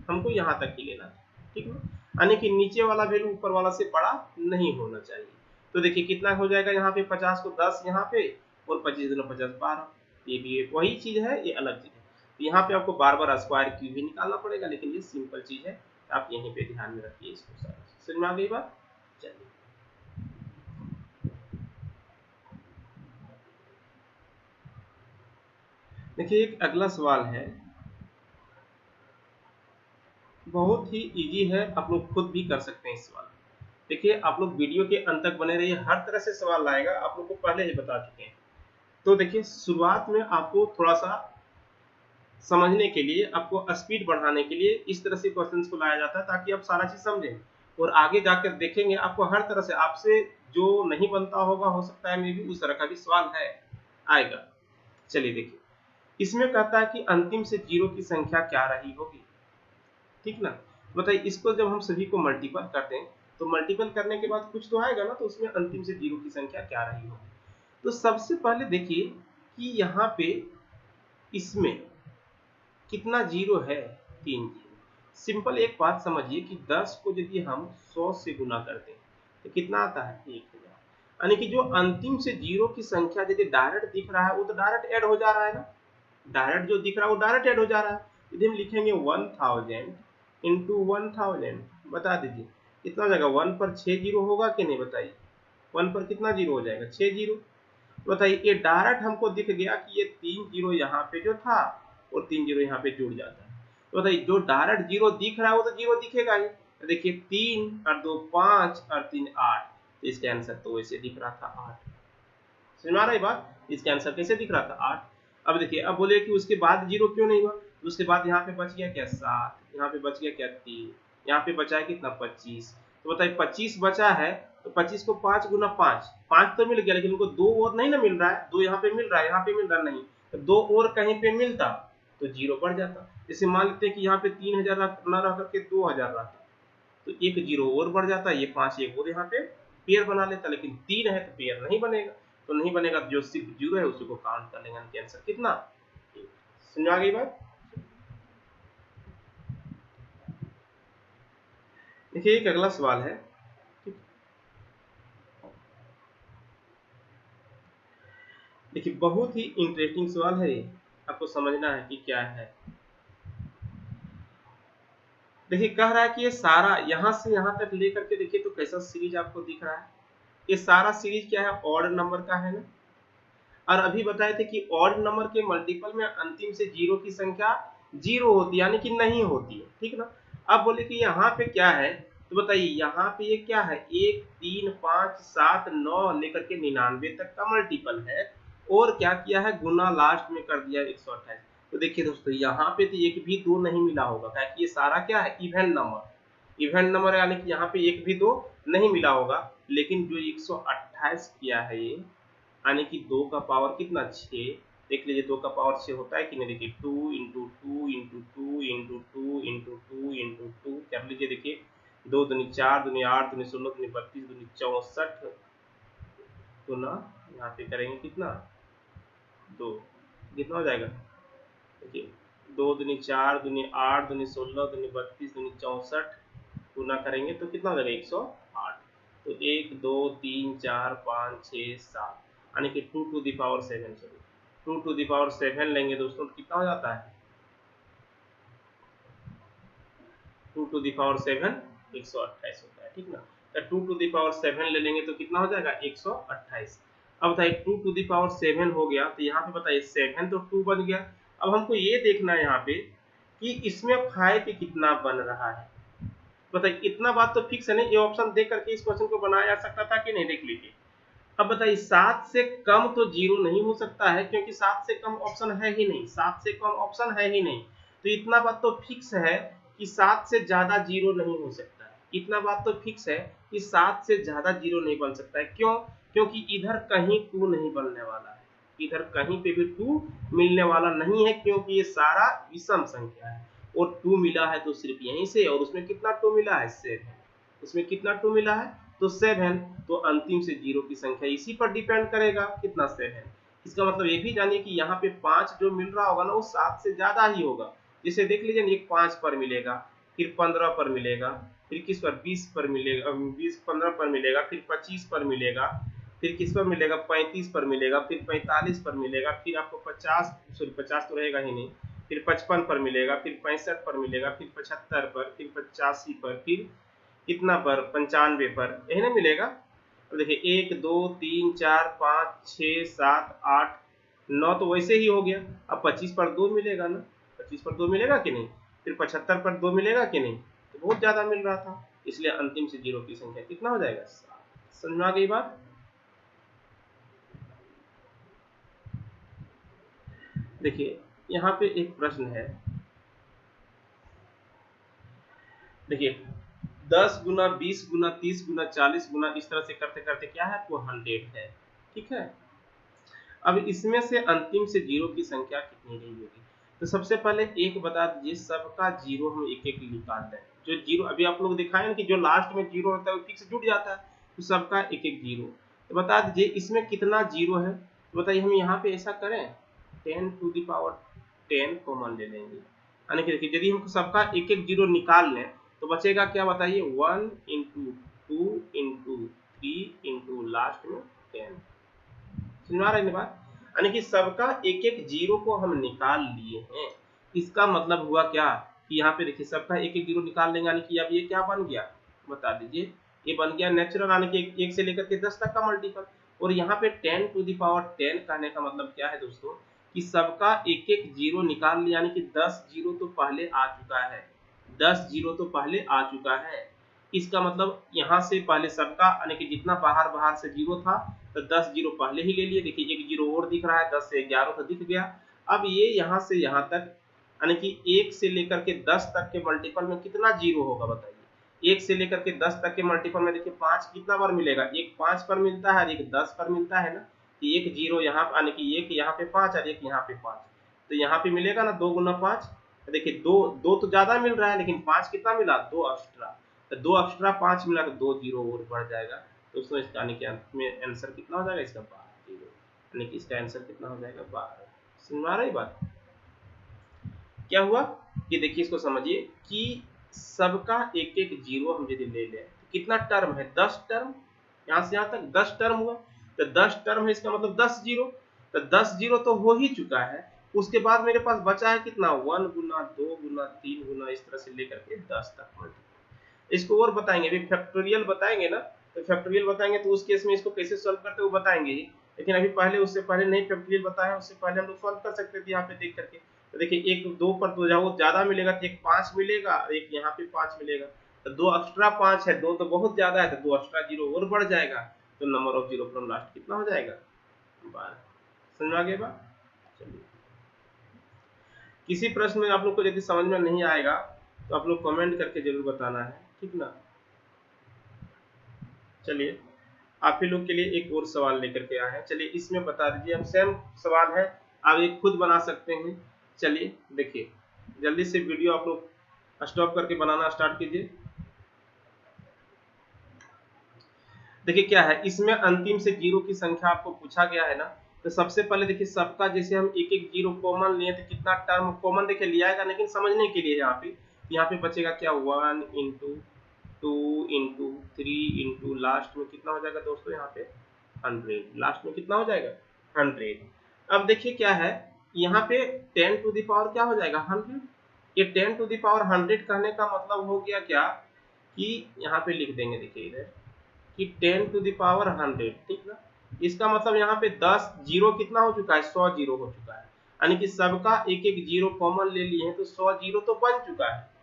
हमको यहाँ तक ही लेना है, ठीक है। यानी कि नीचे वाला वैल्यू ऊपर वाला से बड़ा नहीं होना चाहिए। तो देखिए कितना हो जाएगा, यहाँ पे 50 को 10 यहाँ पे, और 25 दूना 50 12, ये भी वही चीज है, ये अलग चीज है। तो यहाँ पे आपको बार बार स्क्वायर क्यूब भी निकालना पड़ेगा, लेकिन ये सिंपल चीज है, आप यहीं पे ध्यान में रखिए इसको। सारा समझ में आ गई बात। चलिए देखिए एक अगला सवाल है, बहुत ही इजी है, आप लोग खुद भी कर सकते हैं इस सवाल। देखिए आप लोग वीडियो के अंत तक बने रहिए, हर तरह से सवाल लाएगा, आप लोग को पहले ही बता चुके हैं। तो देखिए शुरुआत में आपको थोड़ा सा समझने के लिए, आपको स्पीड बढ़ाने के लिए इस तरह से क्वेश्चंस को लाया जाता है, ताकि आप सारा चीज समझें, और आगे जाकर देखेंगे आपको हर तरह से, आपसे जो नहीं बनता होगा हो सकता है मे भी उस तरह का भी सवाल है आएगा। चलिए देखिए इसमें कहता है कि अंतिम से जीरो की संख्या क्या रही होगी, ठीक ना। बताइए इसको जब हम सभी को मल्टीपल करते हैं, तो मल्टीपल करने के बाद कुछ तो आएगा ना, तो उसमें अंतिम से जीरो की संख्या क्या रही होगी। तो सबसे पहले देखिए कि यहाँ पे इसमें कितना जीरो है, 3 जीरो। सिंपल एक बात समझिए कि 10 को यदि हम 100 से गुना करते हैं तो कितना आता है, 1000। यानी कि जो अंतिम से जीरो की संख्या यदि डायरेक्ट दिख रहा है वो तो डायरेक्ट ऐड हो जा रहा है ना, डायरेक्ट जो दिख रहा है वो डायरेक्ट ऐड हो जा रहा है। यदि हम लिखेंगे 1000 इंटू 1000, बता दीजिए कितना हो जाएगा, 1 पर 6 जीरो होगा कि नहीं, बताइए 1 पर कितना जीरो हो जाएगा, 6 जीरो। बताइए ये डायरेक्ट हमको दिख गया कि ये 3 जीरो यहाँ पे जो था और 3 जीरो यहाँ पे जुड़ जाता है। तो बताइए जो डायरेक्ट जीरो दिख रहा है वो तो जीरो दिखेगा ही। तो देखिए 3 और 2 5 और 3 8, तो इसका आंसर तो वैसे दिख रहा था 8। समझ में आ रहा है बात, इसका आंसर कैसे दिख रहा था 8। अब देखिए अब बोले कि उसके बाद जीरो क्यों नहीं हुआ, तो उसके बाद यहाँ पे बच गया क्या 7, यहाँ पे बच गया क्या 3, यहाँ पे बचा है कितना 25। तो बताइए 25 बचा है, तो 25 को 5 गुना 5, 5 तो मिल गया, लेकिन उनको 2 और नहीं ना मिल रहा है, 2 यहाँ पे मिल रहा है, यहाँ पे मिल रहा नहीं। तो 2 और कहीं पे मिलता तो जीरो बढ़ जाता। जैसे मान लेते हैं कि यहाँ पे 3000 न रह करके 2000 रहता, तो एक जीरो और बढ़ जाता, ये 5 एक और यहाँ पे पेयर बना लेता, लेकिन 3 है तो पेयर नहीं बनेगा। तो नहीं बनेगा, जो सिर्फ जीरो है उसी को काउंट कर लेंगे, यानी आंसर कितना, समझ आ गई बात। देखिए एक अगला सवाल है, देखिए बहुत ही इंटरेस्टिंग सवाल है ये, आपको समझना है कि क्या है। देखिए कह रहा है कि ये सारा यहाँ से यहाँ तक लेकर के देखिए तो कैसा सीरीज आपको दिख रहा है, ये सारा सीरीज क्या है, ऑड नंबर का है ना। और अभी बताए थे कि ऑड नंबर के मल्टीपल में अंतिम से जीरो की संख्या जीरो होती है, यानी कि नहीं होती है, ठीक ना। अब बोले कि यहाँ पे क्या है, तो बताइए यहाँ पे ये क्या है, 1 3 5 7 9 लेकर के 99 तक का मल्टीपल है, और क्या किया है, गुना लास्ट में कर दिया 128। तो देखिए दोस्तों यहाँ पे तो एक भी दो नहीं मिला होगा, क्या कि ये सारा क्या है, इवेंट नंबर, इवेंट नंबर, यानी कि यहाँ पे एक भी दो नहीं मिला होगा। लेकिन जो 128 किया है ये, यानी कि 2 का पावर कितना, 6। देख लीजिए 2 का पावर 6 होता है कि नहीं, देखिए 2 into two into two into two into two into two कर लीजिए, देखिए 2 दूनी 4 दूनी 8 दूनी 16 दूनी 32 दूनी 64 गुना, यहाँ पे करेंगे कितना, 2, कितना हो जाएगा, देखिए 2 दूनी 4 दूनी 8 दूनी 16 दूनी 32 दूनी 64 गुना करेंगे तो कितना हो जाएगा, 108। तो 1 2 3 4 5 6 7, यानी कि 2 to the power 7, sorry 2 to the power 7 लेंगे दोस्तों तो कितना हो जाता है, 2 to the power 7 128 होता है, ठीक ना। तो 2 to the power 7 ले लेंगे तो कितना हो जाएगा, 128। अब बताइए 2 to the power 7 हो गया, तो यहाँ पे बताइए 7 तो 2 बन गया। अब हमको ये देखना है यहाँ पे कि इसमें 5 कितना बन रहा है। बताइए इतना बात तो फिक्स है नहीं, ये ऑप्शन देख करके इस क्वेश्चन को बनाया जा सकता था कि नहीं, देख लीजिए। अब बताइए 7 से कम तो जीरो नहीं हो सकता है, क्योंकि 7 से कम ऑप्शन है ही नहीं, 7 से कम ऑप्शन है ही नहीं। तो इतना बात तो फिक्स है कि 7 से ज्यादा जीरो नहीं हो सकता है, इतना बात तो फिक्स है कि 7 से ज्यादा जीरो नहीं बन सकता है। क्यों, क्योंकि इधर कहीं 2 नहीं बनने वाला है, इधर कहीं पे भी 2 मिलने वाला नहीं है, क्योंकि ये सारा विषम संख्या है। और 2 मिला है तो सिर्फ यहीं से, और उसमें कितना 2 मिला है, 7। उसमें कितना 2 मिला है, तो 7। तो अंतिम से जीरो की संख्या इसी पर डिपेंड करेगा, कितना, 7। इसका मतलब ये भी जानिए कि यहाँ पे 5 जो मिल रहा होगा ना, वो 7 से ज्यादा ही होगा। जिसे देख लीजिए, एक 5 पर मिलेगा, फिर 15 पर मिलेगा, फिर किस पर, 20 पर मिलेगा, 20 15 पर मिलेगा, फिर 25 पर मिलेगा, फिर किस पर मिलेगा, 35 पर मिलेगा, फिर 45 पर मिलेगा, फिर आपको 50, सॉरी 50 तो रहेगा ही नहीं, फिर 55 पर मिलेगा, फिर 65 पर मिलेगा, फिर 75 पर, फिर 85 पर, फिर कितना पर, 95 पर, यही ना मिलेगा। अब देखिए 1 2 3 4 5 6 7 8 9 तो वैसे ही हो गया। अब 25 पर 2 मिलेगा ना, 25 पर 2 मिलेगा कि नहीं, फिर 75 पर 2 मिलेगा कि नहीं, तो बहुत ज्यादा मिल रहा था, इसलिए अंतिम से जीरो की संख्या कितना हो जाएगा, 7। समझ में आ गई बात। देखिए यहाँ पे एक प्रश्न है, देखिए 10 गुना 20 गुना 30 गुना 40 गुना इस तरह से करते करते क्या है, आपको 100 है, ठीक है। अब इसमें से अंतिम से जीरो की संख्या कितनी रही होगी। तो सबसे पहले एक बता दीजिए, सबका जीरो हम एक एक निकालते हैं। जो जीरो अभी आप लोग दिखाए ना कि जो लास्ट में जीरो होता है वो फिक्स जुड़ जाता है, तो सबका एक एक जीरो। तो बता दीजिए इसमें कितना जीरो है। तो बताइए हम यहाँ पे ऐसा करें, 10 कॉमन ले लेंगे, यानी कि देखिए यदि हम सबका एक एक जीरो निकाल लें तो बचेगा क्या, बताइए 1 इंटू 2 इंटू 3 इंटू लास्ट में 10। सुना रहे बात, यानी कि सबका एक एक जीरो को हम निकाल लिए हैं। इसका मतलब हुआ क्या, कि यहाँ पे देखिए सबका एक एक जीरो निकाल लेंगे, यानी कि अब ये क्या बन गया, बता दीजिए, ये बन गया नेचुरल, यानी कि 1 से लेकर के 10 तक का मल्टीपल। और यहाँ पे 10 to the power 10 कहने का मतलब क्या है दोस्तों, कि सबका एक एक जीरो निकाल लिया, यानी कि 10 जीरो तो पहले आ चुका है, 10 जीरो तो पहले आ चुका है। इसका मतलब यहाँ से पहले सबका, यानी कि जितना बाहर बाहर से जीरो था, तो 10 जीरो पहले ही ले लिए। देखिए एक जीरो और दिख रहा है, 10 से 11 तो दिख गया। अब ये यहाँ से यहाँ तक, यानी कि 1 से लेकर के 10 तक के मल्टीपल में कितना जीरो होगा, बताइए। 1 से लेकर के 10 तक के मल्टीपल में देखिए 5 कितना बार मिलेगा, एक 5 पर मिलता है, एक 10 पर मिलता है ना। कि एक जीरो यहाँ, यानी कि एक यहाँ पे 5 और एक यहाँ पे 5, तो यहाँ पे मिलेगा ना 2 गुना 5। देखिए दो दो तो ज्यादा मिल रहा है, लेकिन 5 कितना मिला, 2 एक्स्ट्रा। तो 2 एक्स्ट्रा 5 मिला तो 2 जीरो और बढ़ जाएगा दोस्तों। इसका यानी कि अंत में आंसर कितना हो जाएगा, इसका 12 जीरो, यानी कि इसका आंसर कितना हो जाएगा, 12। समझ आ रही बात। क्या हुआ कि देखिए इसको समझिए कि सबका एक एक जीरो हम यदि ले लें तो कितना टर्म है, 10 टर्म, यहाँ से यहाँ तक 10 टर्म हुआ, तो 10 टर्म है इसका मतलब 10 जीरो, तो 10 जीरो तो हो ही चुका है। उसके बाद मेरे पास बचा है कितना, 1 गुना 2 गुना 3 गुना इस तरह से लेकर के 10 तक मल्टीप्लाई। इसको और बताएंगे, अभी फैक्टोरियल बताएंगे ना, तो फैक्टोरियल बताएंगे तो उस केस में इसको कैसे सॉल्व करते हैं वो बताएंगे ही, लेकिन अभी पहले उससे पहले नहीं फैक्टोरियल बताया, उससे पहले हम लोग सॉल्व कर सकते थे यहाँ पे देख करके। तो देखिए एक 2 पर तो जाओ ज्यादा मिलेगा तो एक 5 मिलेगा, एक यहाँ पे 5 मिलेगा, तो 2 एक्स्ट्रा 5 है, 2 तो बहुत ज्यादा है, तो 2 एक्स्ट्रा जीरो और बढ़ जाएगा, तो number of zero from last कितना हो जाएगा, 12। समझ में आ गया बात। चलिए, किसी प्रश्न में आप लोग को यदि समझ में नहीं आएगा तो आप लोग कमेंट करके जरूर बताना है, ठीक ना। चलिए, आप ही लोग के लिए एक और सवाल लेकर के आए हैं, चलिए इसमें बता दीजिए, अब सेम सवाल है, आप एक खुद बना सकते हैं। चलिए देखिए, जल्दी से वीडियो आप लोग स्टॉप करके बनाना स्टार्ट कीजिए। देखिए क्या है, इसमें अंतिम से जीरो की संख्या आपको पूछा गया है ना, तो सबसे पहले देखिए सबका जैसे हम एक एक जीरो कॉमन लिए तो कितना टर्म कॉमन देखिए लिया है, लेकिन समझने के लिए यहाँ पे बचेगा क्या, 1 इंटू 2 इंटू 3 इंटू लास्ट में कितना हो जाएगा दोस्तों, यहाँ पे 100, लास्ट में कितना हो जाएगा 100। अब देखिए क्या है, यहाँ पे 10 टू द पावर क्या हो जाएगा 100, ये 10 टू द पावर 100 कहने का मतलब हो गया क्या कि यहाँ पे लिख देंगे, देखिए इधर कि 10 टू द पावर 100, ठीक ना। इसका मतलब यहाँ पे 10 जीरो कितना हो चुका है, 100 जीरो हो चुका है, यानी कि सबका एक एक जीरो कॉमन ले लिए हैं तो 100 जीरो तो बन चुका है।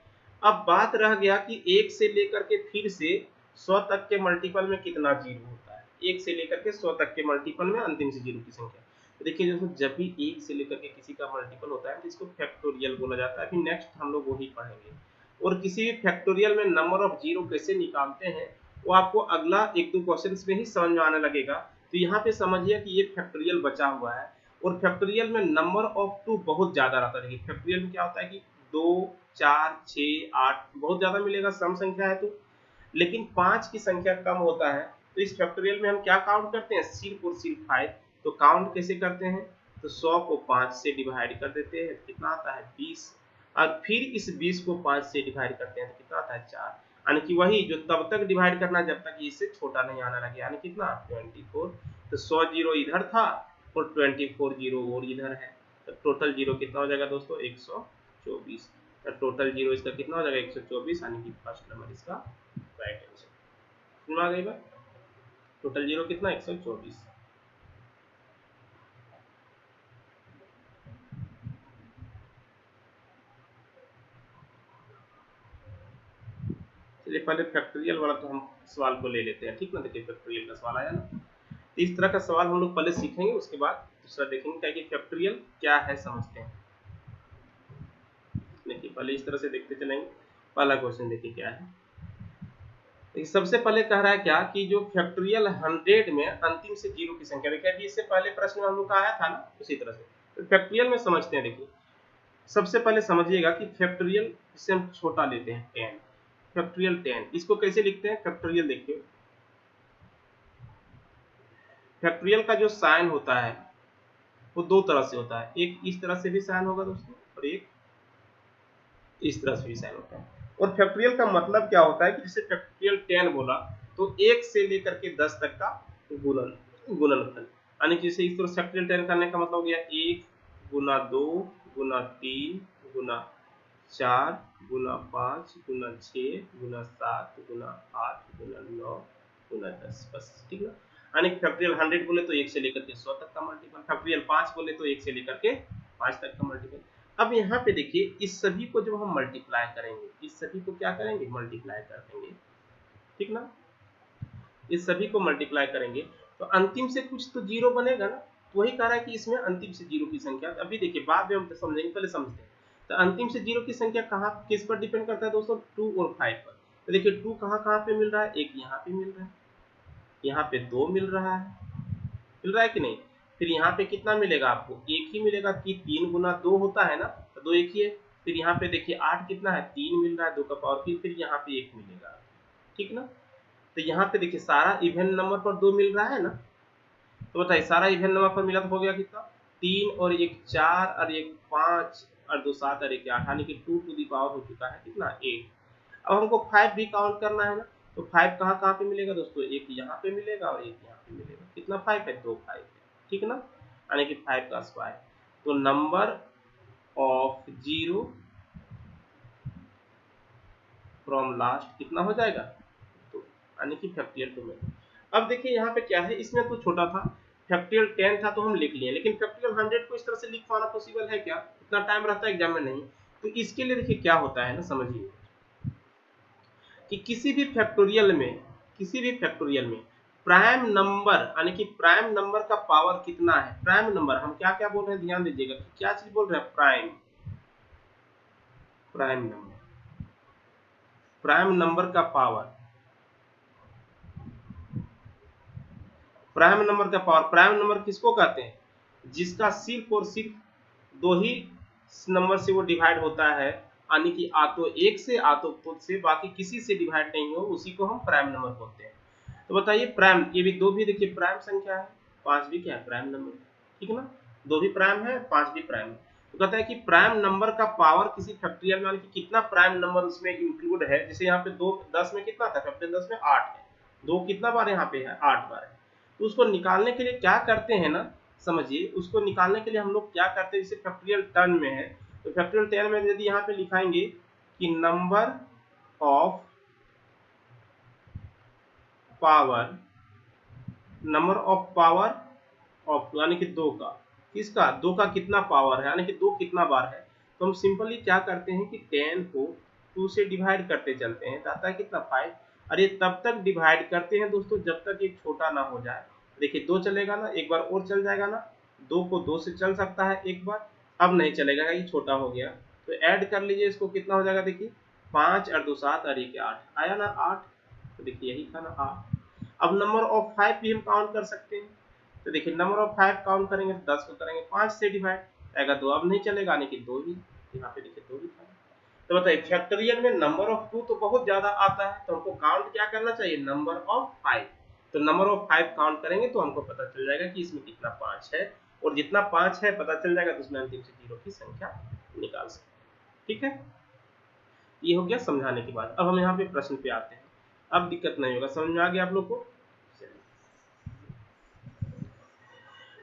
अब बात रह गया कि 1 से लेकर के फिर से 100 तक के मल्टीपल में कितना जीरो होता है, 1 से लेकर के 100 तक के मल्टीपल में अंतिम से जीरो की संख्या। तो देखिए दोस्तों, जब भी 1 से लेकर के किसी का मल्टीपल होता है तो इसको फैक्टोरियल बोला जाता है, अभी नेक्स्ट हम लोग वही पढ़ेंगे। और किसी भी फैक्टोरियल में नंबर ऑफ जीरो कैसे निकालते हैं वो आपको अगला 1-2 क्वेश्चन में ही समझ में आने लगेगा। तो यहाँ पे समझिए कि ये फैक्टोरियल बचा हुआ है, और फैक्टोरियल में नंबर ऑफ 2 बहुत ज्यादा रहता है। देखिए फैक्टोरियल में क्या होता है कि 2 4 6 8 बहुत ज्यादा मिलेगा, सम संख्या है तो, लेकिन 5 की संख्या कम होता है। तो इस फैक्टोरियल में हम क्या काउंट करते हैं, सिर्फ और सिर्फ 5। तो काउंट कैसे करते हैं, तो 100 को 5 से डिवाइड कर देते हैं, कितना आता है 20, और फिर इस 20 को 5 से डिवाइड करते हैं तो कितना आता है 4, यानी कि वही जो तब तक डिवाइड करना जब तक इससे छोटा नहीं आना लगे, यानी कितना 24। तो 100 जीरो इधर था और 24 जीरो और इधर है, तो टोटल जीरो कितना हो जाएगा दोस्तों 124। तो टोटल जीरो इसका कितना हो जाएगा 124, यानी कि फर्स्ट नंबर इसका राइट आंसर। समझ आ गई बात, टोटल जीरो कितना 124। चलिए पहले फैक्टोरियल वाला तो हम सवाल को ले लेते हैं, ठीक ना। देखिए फैक्टोरियल का सवाल आया ना, तो इस तरह का सवाल हम लोग पहले सीखेंगे, उसके बाद दूसरा देखेंगे क्या कि फैक्टोरियल क्या है समझते हैं। देखिए पहले इस तरह से देखते चलेंगे। पहला क्वेश्चन देखिए क्या है, सबसे पहले कह रहा है क्या कि जो फैक्टोरियल 100 में अंतिम से जीरो की संख्या, देखिए अभी इससे पहले प्रश्न में हम लोग का आया था ना, उसी तरह से तो फैक्टोरियल में समझते हैं। देखिए सबसे पहले समझिएगा कि फैक्टोरियल इससे हम छोटा लेते हैं 10, फैक्टोरियल 10, इसको कैसे लिखते हैं फैक्टोरियल, देखिए फैक्टोरियल का जो साइन होता है वो दो तरह से होता है, एक इस तरह से भी साइन होगा दोस्तों और एक इस तरह से भी साइन होता है। और फैक्टोरियल का मतलब क्या होता है कि जैसे फैक्टोरियल 10 बोला तो 1 से लेकर के 10 तक का गुणनफल, यानी कि जैसे इस तरह फैक्टोरियल 10 करने का मतलब हो गया 1 गुना 2 गुना 3 गुना 4 गुना 5 गुना 6 गुना 7 गुना 8 गुना 9 गुना 10, बस ठीक ना। यानी फैक्टोरियल 100 बोले तो 1 से लेकर के 100 तक का मल्टीपल, फैक्टोरियल 5 बोले तो 1 से लेकर के 5 तक का मल्टीपल। अब यहाँ पे देखिए इस सभी को जब हम मल्टीप्लाई करेंगे, इस सभी को क्या करेंगे मल्टीप्लाई कर देंगे, ठीक ना। इस सभी को मल्टीप्लाई करेंगे तो अंतिम से कुछ तो जीरो बनेगा ना, तो वही कह रहा है कि इसमें अंतिम से जीरो की संख्या, अभी देखिए बाद में हम समझेंगे, पहले समझते हैं। तो अंतिम से जीरो की संख्या कहाँ किस पर डिपेंड करता है दोस्तों, 2 और 5 पर। तो देखिए 2 कहाँ पे मिल रहा है, एक यहाँ पे मिल रहा है, यहाँ पे 2 मिल रहा है कि नहीं। फिर यहाँ पे कितना मिलेगा आपको, एक ही मिलेगा कि 3 गुना 2 होता है ना, तो 2 एक ही है। फिर यहाँ पे देखिए 8 कितना है, 3 मिल रहा है 2 का पावर, फिर यहाँ पे 1 मिलेगा, ठीक ना। तो यहाँ पे देखिए सारा इवन नंबर पर 2 मिल रहा है ना, तो बताइए सारा इवन नंबर पर मिला तो हो गया कितना, 3 और 1 4 और 1 5 और 2 7 और 1 8, यानी कि 2 टू दी पावर हो चुका है कितना 8। अब हमको 5 भी काउंट करना है ना, तो 5 कहाँ कहाँ पे मिलेगा दोस्तों, एक यहाँ पे मिलेगा और एक यहाँ पे मिलेगा। कितना 5 है, 2 5 है, ठीक ना, यानी कि 5 का स्क्वायर। तो number of zero from last कितना हो जाएगा, तो यानी कि फैक्टोरियल 2 में। अब देखिए यहाँ पे क्या है, इसमें तो छोटा था, फैक्टोरियल 10 था तो हम लिख लिए, लेकिन फैक्टोरियल 100 को इस तरह से लिख पाना पॉसिबल है क्या, इतना टाइम रहता है एग्जाम में नहीं। तो इसके लिए देखिए क्या होता है ना, समझिए कि किसी भी फैक्टोरियल में प्राइम नंबर, यानी कि प्राइम नंबर का पावर कितना है, प्राइम नंबर हम क्या क्या बोल रहे हैं, ध्यान दीजिएगा, क्या चीज बोल रहे हैं, प्राइम नंबर, प्राइम नंबर का पावर, प्राइम नंबर का पावर, प्राइम नंबर किसको कहते हैं, जिसका सिर्फ और सिर्फ दो ही नंबर से वो डिवाइड होता है, यानी कि आ तो एक से आ तो खुद से, बाकी किसी से डिवाइड नहीं हो, उसी को हम प्राइम नंबर बोलते हैं। तो बताइए प्राइम, ये भी दो भी देखिए प्राइम संख्या है, 5 भी क्या है, प्राइम नंबर, ठीक है ना, दो भी प्राइम है, 5 भी प्राइम है। तो कहता है कि प्राइम नंबर का पावर किसी फैक्टोरियल में, कि कितना प्राइम नंबर उसमें इंक्लूड है, जैसे यहाँ पे 2 10 में कितना था, फैक्टोरियल 10 में 8 है, 2 कितना बार यहाँ पे है, 8 बार है। तो उसको निकालने के लिए क्या करते हैं ना, समझिए, उसको निकालने के लिए हम लोग क्या करते हैं, जैसे फैक्टोरियल 10 में है, तो फैक्टोरियल 10 में यदि यहाँ पे लिखाएंगे कि number of power, number of power of, यानी कि 2 का, किसका, 2 का कितना पावर है, यानी कि 2 कितना बार है, तो हम सिंपली क्या करते हैं कि 10 को 2 से डिवाइड करते चलते हैं, तो आता है कितना 5, और ये तब तक डिवाइड करते हैं दोस्तों जब तक ये छोटा ना हो जाए। देखिए 2 चलेगा ना, एक बार और चल जाएगा ना, 2 को 2 से चल सकता है एक बार, अब नहीं चलेगा, ये छोटा हो गया, तो ऐड कर लीजिए इसको, कितना हो जाएगा, देखिए 5 और 2 7 और 1 8 आया ना 8, तो देखिए यही था ना 8। अब नंबर ऑफ 5 भी हम काउंट कर सकते हैं, तो देखिए नंबर ऑफ 5 काउंट करेंगे तो 10 को करेंगे 5 से डिवाइड आएगा 2, अब नहीं चलेगा, यानी कि 2 ही, यहाँ पे देखिए 2 ही था। तो बताइए फैक्टोरियल में नंबर ऑफ 2 तो बहुत ज्यादा आता है, तो हमको काउंट क्या करना चाहिए, नंबर ऑफ 5। तो नंबर ऑफ 5 काउंट करेंगे तो हमको पता चल जाएगा कि इसमें कितना 5 है, और जितना 5 है पता चल जाएगा तो उसमें अंतिम से जीरो की संख्या निकाल सकते, ठीक है। ये हो गया समझाने की बात। अब हम यहाँ पे प्रश्न पे आते हैं, अब दिक्कत नहीं होगा, समझ में आ गया आप लोग को।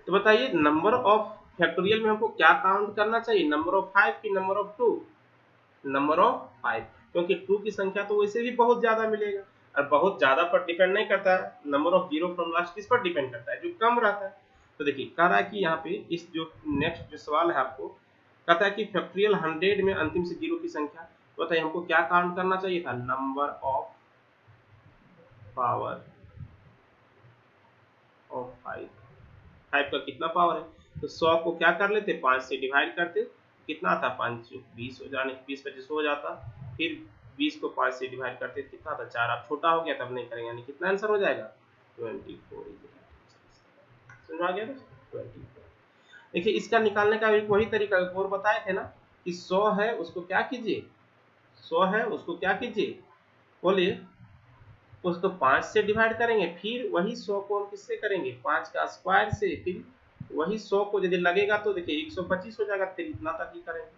तो बताइए नंबर ऑफ फैक्टोरियल में हमको क्या काउंट करना चाहिए, नंबर ऑफ 5 की नंबर ऑफ 2, नंबर ऑफ 5, क्योंकि 2 की संख्या तो वैसे भी बहुत ज्यादा मिलेगा, और बहुत ज्यादा पर डिपेंड नहीं करता है, number of zero from last किस पर डिपेंड करता है, जो कम रहता है। तो देखिए कह रहा है कि यहाँ पे इस जो नेक्स्ट जो सवाल है आपको, कहता है कि फैक्टोरियल 100 में अंतिम से जीरो की संख्या, तो बताइए हमको क्या काउंट करना चाहिए था, नंबर ऑफ पावर ऑफ 5, 5 का कितना पावर है, तो 100 को क्या कर लेते, 5 से डिवाइड करते, कितना आता, 5 20 हो जाने, 20 25 हो जाता, फिर 20 को 5 से डिवाइड करते कितना था 4, अब छोटा हो गया तब नहीं करेंगे, यानी कितना आंसर हो जाएगा 24। समझ आ गया ना, 24। देखिए इसका निकालने का एक वही तरीका और बताए थे ना, कि 100 है उसको क्या कीजिए, 100 है उसको क्या कीजिए, बोलिए, उसको 5 से डिवाइड करेंगे, फिर वही 100 को हम किससे करेंगे, 5 का स्क्वायर से, फिर वही 100 को यदि लगेगा तो देखिए 125 हो जाएगा, फिर इतना तक ही करेंगे,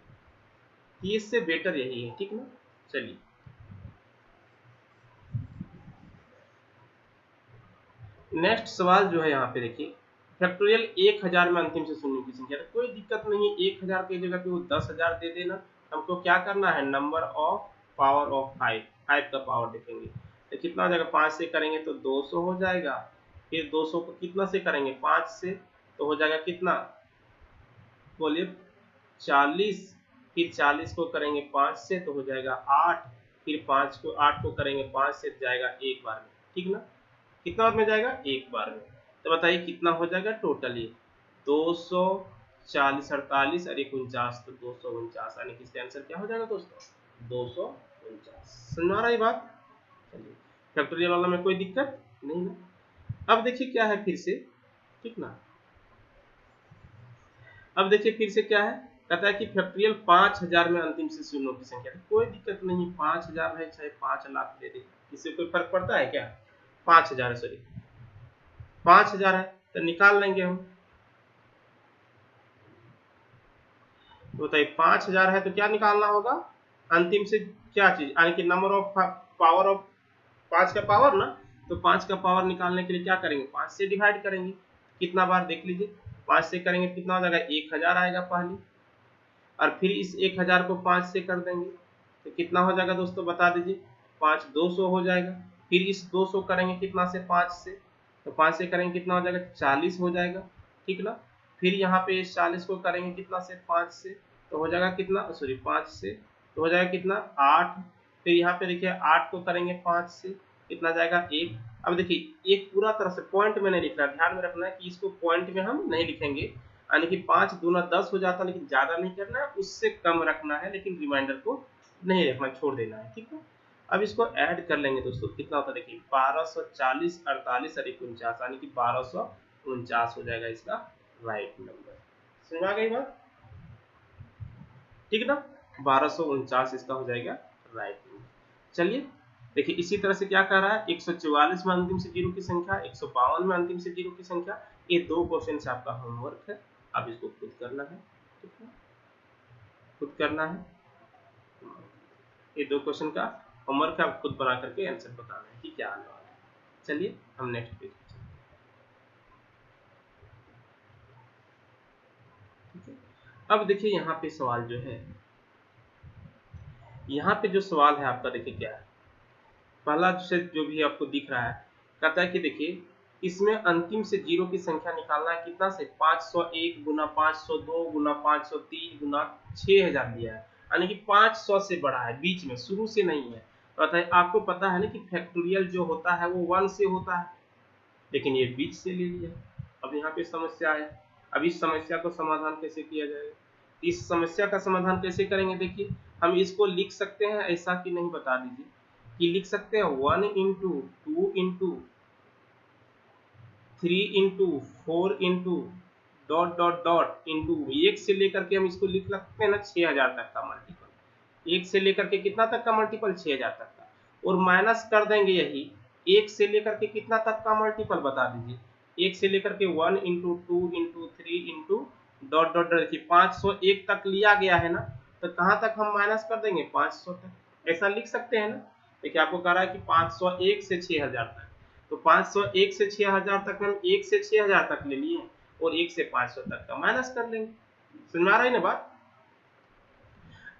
ये इससे बेटर यही है, ठीक ना। चलिए नेक्स्ट सवाल जो है यहाँ पे देखिए, फैक्टोरियल 1000 में अंतिम से शून्य की संख्या, कोई दिक्कत नहीं है, 1000 की जगह पे वो 10,000 दे देना, हमको क्या करना है, नंबर ऑफ पावर ऑफ 5, 5 का पावर देखेंगे, तो कितना हो जाएगा, 5 से करेंगे तो 200 हो जाएगा, फिर 200 को कितना से करेंगे, 5 से, तो हो जाएगा कितना, बोलिए 40, फिर 40 को करेंगे 5 से तो हो जाएगा 8, फिर 8 को करेंगे 5 से तो जाएगा एक बार में, ठीक ना, कितना बार में जाएगा, एक बार में। तो बताइए कितना हो जाएगा टोटली, 240 48 और 49, तो 249, यानी कि इसका आंसर क्या हो जाएगा दोस्तों, 249। समझ में आ रहा है बात। चलिए फैक्टोरियल वाला में कोई दिक्कत नहीं ना। अब देखिए क्या है फिर से, ठीक ना, अब देखिए फिर से क्या है, कहता है कि फैक्टोरियल 5000 में अंतिम से शून्यों की संख्या, कोई दिक्कत नहीं, 5000 है चाहे 5 लाख दे दे, इससे कोई फर्क पड़ता है क्या, 5000 है, सॉरी 5000 है तो निकाल लेंगे हम, तो बताइए 5000 है तो क्या निकालना होगा, अंतिम से क्या चीज, यानी कि नंबर ऑफ पावर ऑफ 5 का पावर ना, तो 5 का पावर निकालने के लिए क्या करेंगे, 5 से डिवाइड करेंगे। कितना बार देख लीजिए, 5 से करेंगे कितना हो जाएगा, 1000 आएगा पहले, और फिर इस 1000 को 5 से कर देंगे तो कितना हो जाएगा दोस्तों बता दीजिए, 5 200 हो जाएगा। फिर इस 200 करेंगे कितना से, 5 से, तो 5 से करेंगे कितना हो जाएगा, 40 हो जाएगा, ठीक ना। फिर यहाँ पे इस 40 को करेंगे कितना से, 5 से, तो हो जाएगा कितना, सॉरी 5 से, तो हो जाएगा कितना 8। फिर यहाँ पे देखिए 8 को करेंगे 5 से, कितना जाएगा 1। अब देखिए एक पूरा तरह से पॉइंट में नहीं लिख रहा, ध्यान में रखना है कि इसको पॉइंट में हम नहीं लिखेंगे, यानी कि 5 दूना 10 हो जाता है, लेकिन ज्यादा नहीं करना है, उससे कम रखना है, लेकिन रिमाइंडर को नहीं रखना, छोड़ देना है, ठीक है। अब इसको ऐड कर लेंगे दोस्तों, कितना होता है देखिए, 1240 48 और 49, यानी कि 1249 हो जाएगा इसका राइट नंबर। समझ आ गई बात, ठीक ना, 1249 इसका हो जाएगा राइट नंबर। चलिए देखिए इसी तरह से क्या कर रहा है, 144 में अंतिम से जीरो की संख्या, 152 में अंतिम से जीरो की संख्या, ये दो क्वेश्चन से आपका होमवर्क है, अब इसको खुद करना है, ठीक है, खुद करना है, ये दो क्वेश्चन का होमवर्क है, आप खुद बना करके आंसर बताना है कि क्या आने वाला है। चलिए हम नेक्स्ट पेज पे चलते हैं, ठीक है। अब देखिए यहाँ पे सवाल जो है, यहाँ पे जो सवाल है आपका देखिए क्या है, पहला से जो भी आपको दिख रहा है, कहता है कि देखिए इसमें अंतिम से जीरो की संख्या निकालना है कितना से, 501 गुना 502 गुना 503 गुना 6000 दिया है, यानी कि 500 से बड़ा है, बीच में, शुरू से नहीं है। तो आपको पता है ना कि फैक्टोरियल जो होता है वो 1 से होता है, लेकिन ये बीच से ले लिया। अब यहाँ पे समस्या है, अब इस समस्या को समाधान कैसे किया जाएगा, इस समस्या का समाधान कैसे करेंगे, देखिए हम इसको लिख सकते हैं ऐसा कि नहीं बता दीजिए, कि लिख सकते हैं 1 into 2 into 3 into 4 into dot dot dot into, एक से लेकर के हम इसको लिख सकते हैं ना 6000 तक का मल्टीपल, एक से लेकर के कितना तक का मल्टीपल, 6000 तक का, और माइनस कर देंगे यही एक से लेकर के कितना तक का मल्टीपल बता दीजिए, एक से लेकर के 1 into 2 into 3 into dot dot dot, 501 तक लिया गया है ना, तो कहाँ तक हम माइनस कर देंगे, 500 तक, ऐसा लिख सकते हैं ना। देखिए आपको कह रहा है कि 501 से 6000 तक, तो 501 से 6000 तक हम 1 से 6000 तक ले लिए, और 1 से 500 तक का माइनस कर लेंगे। समझ में आ रहा है ना बात।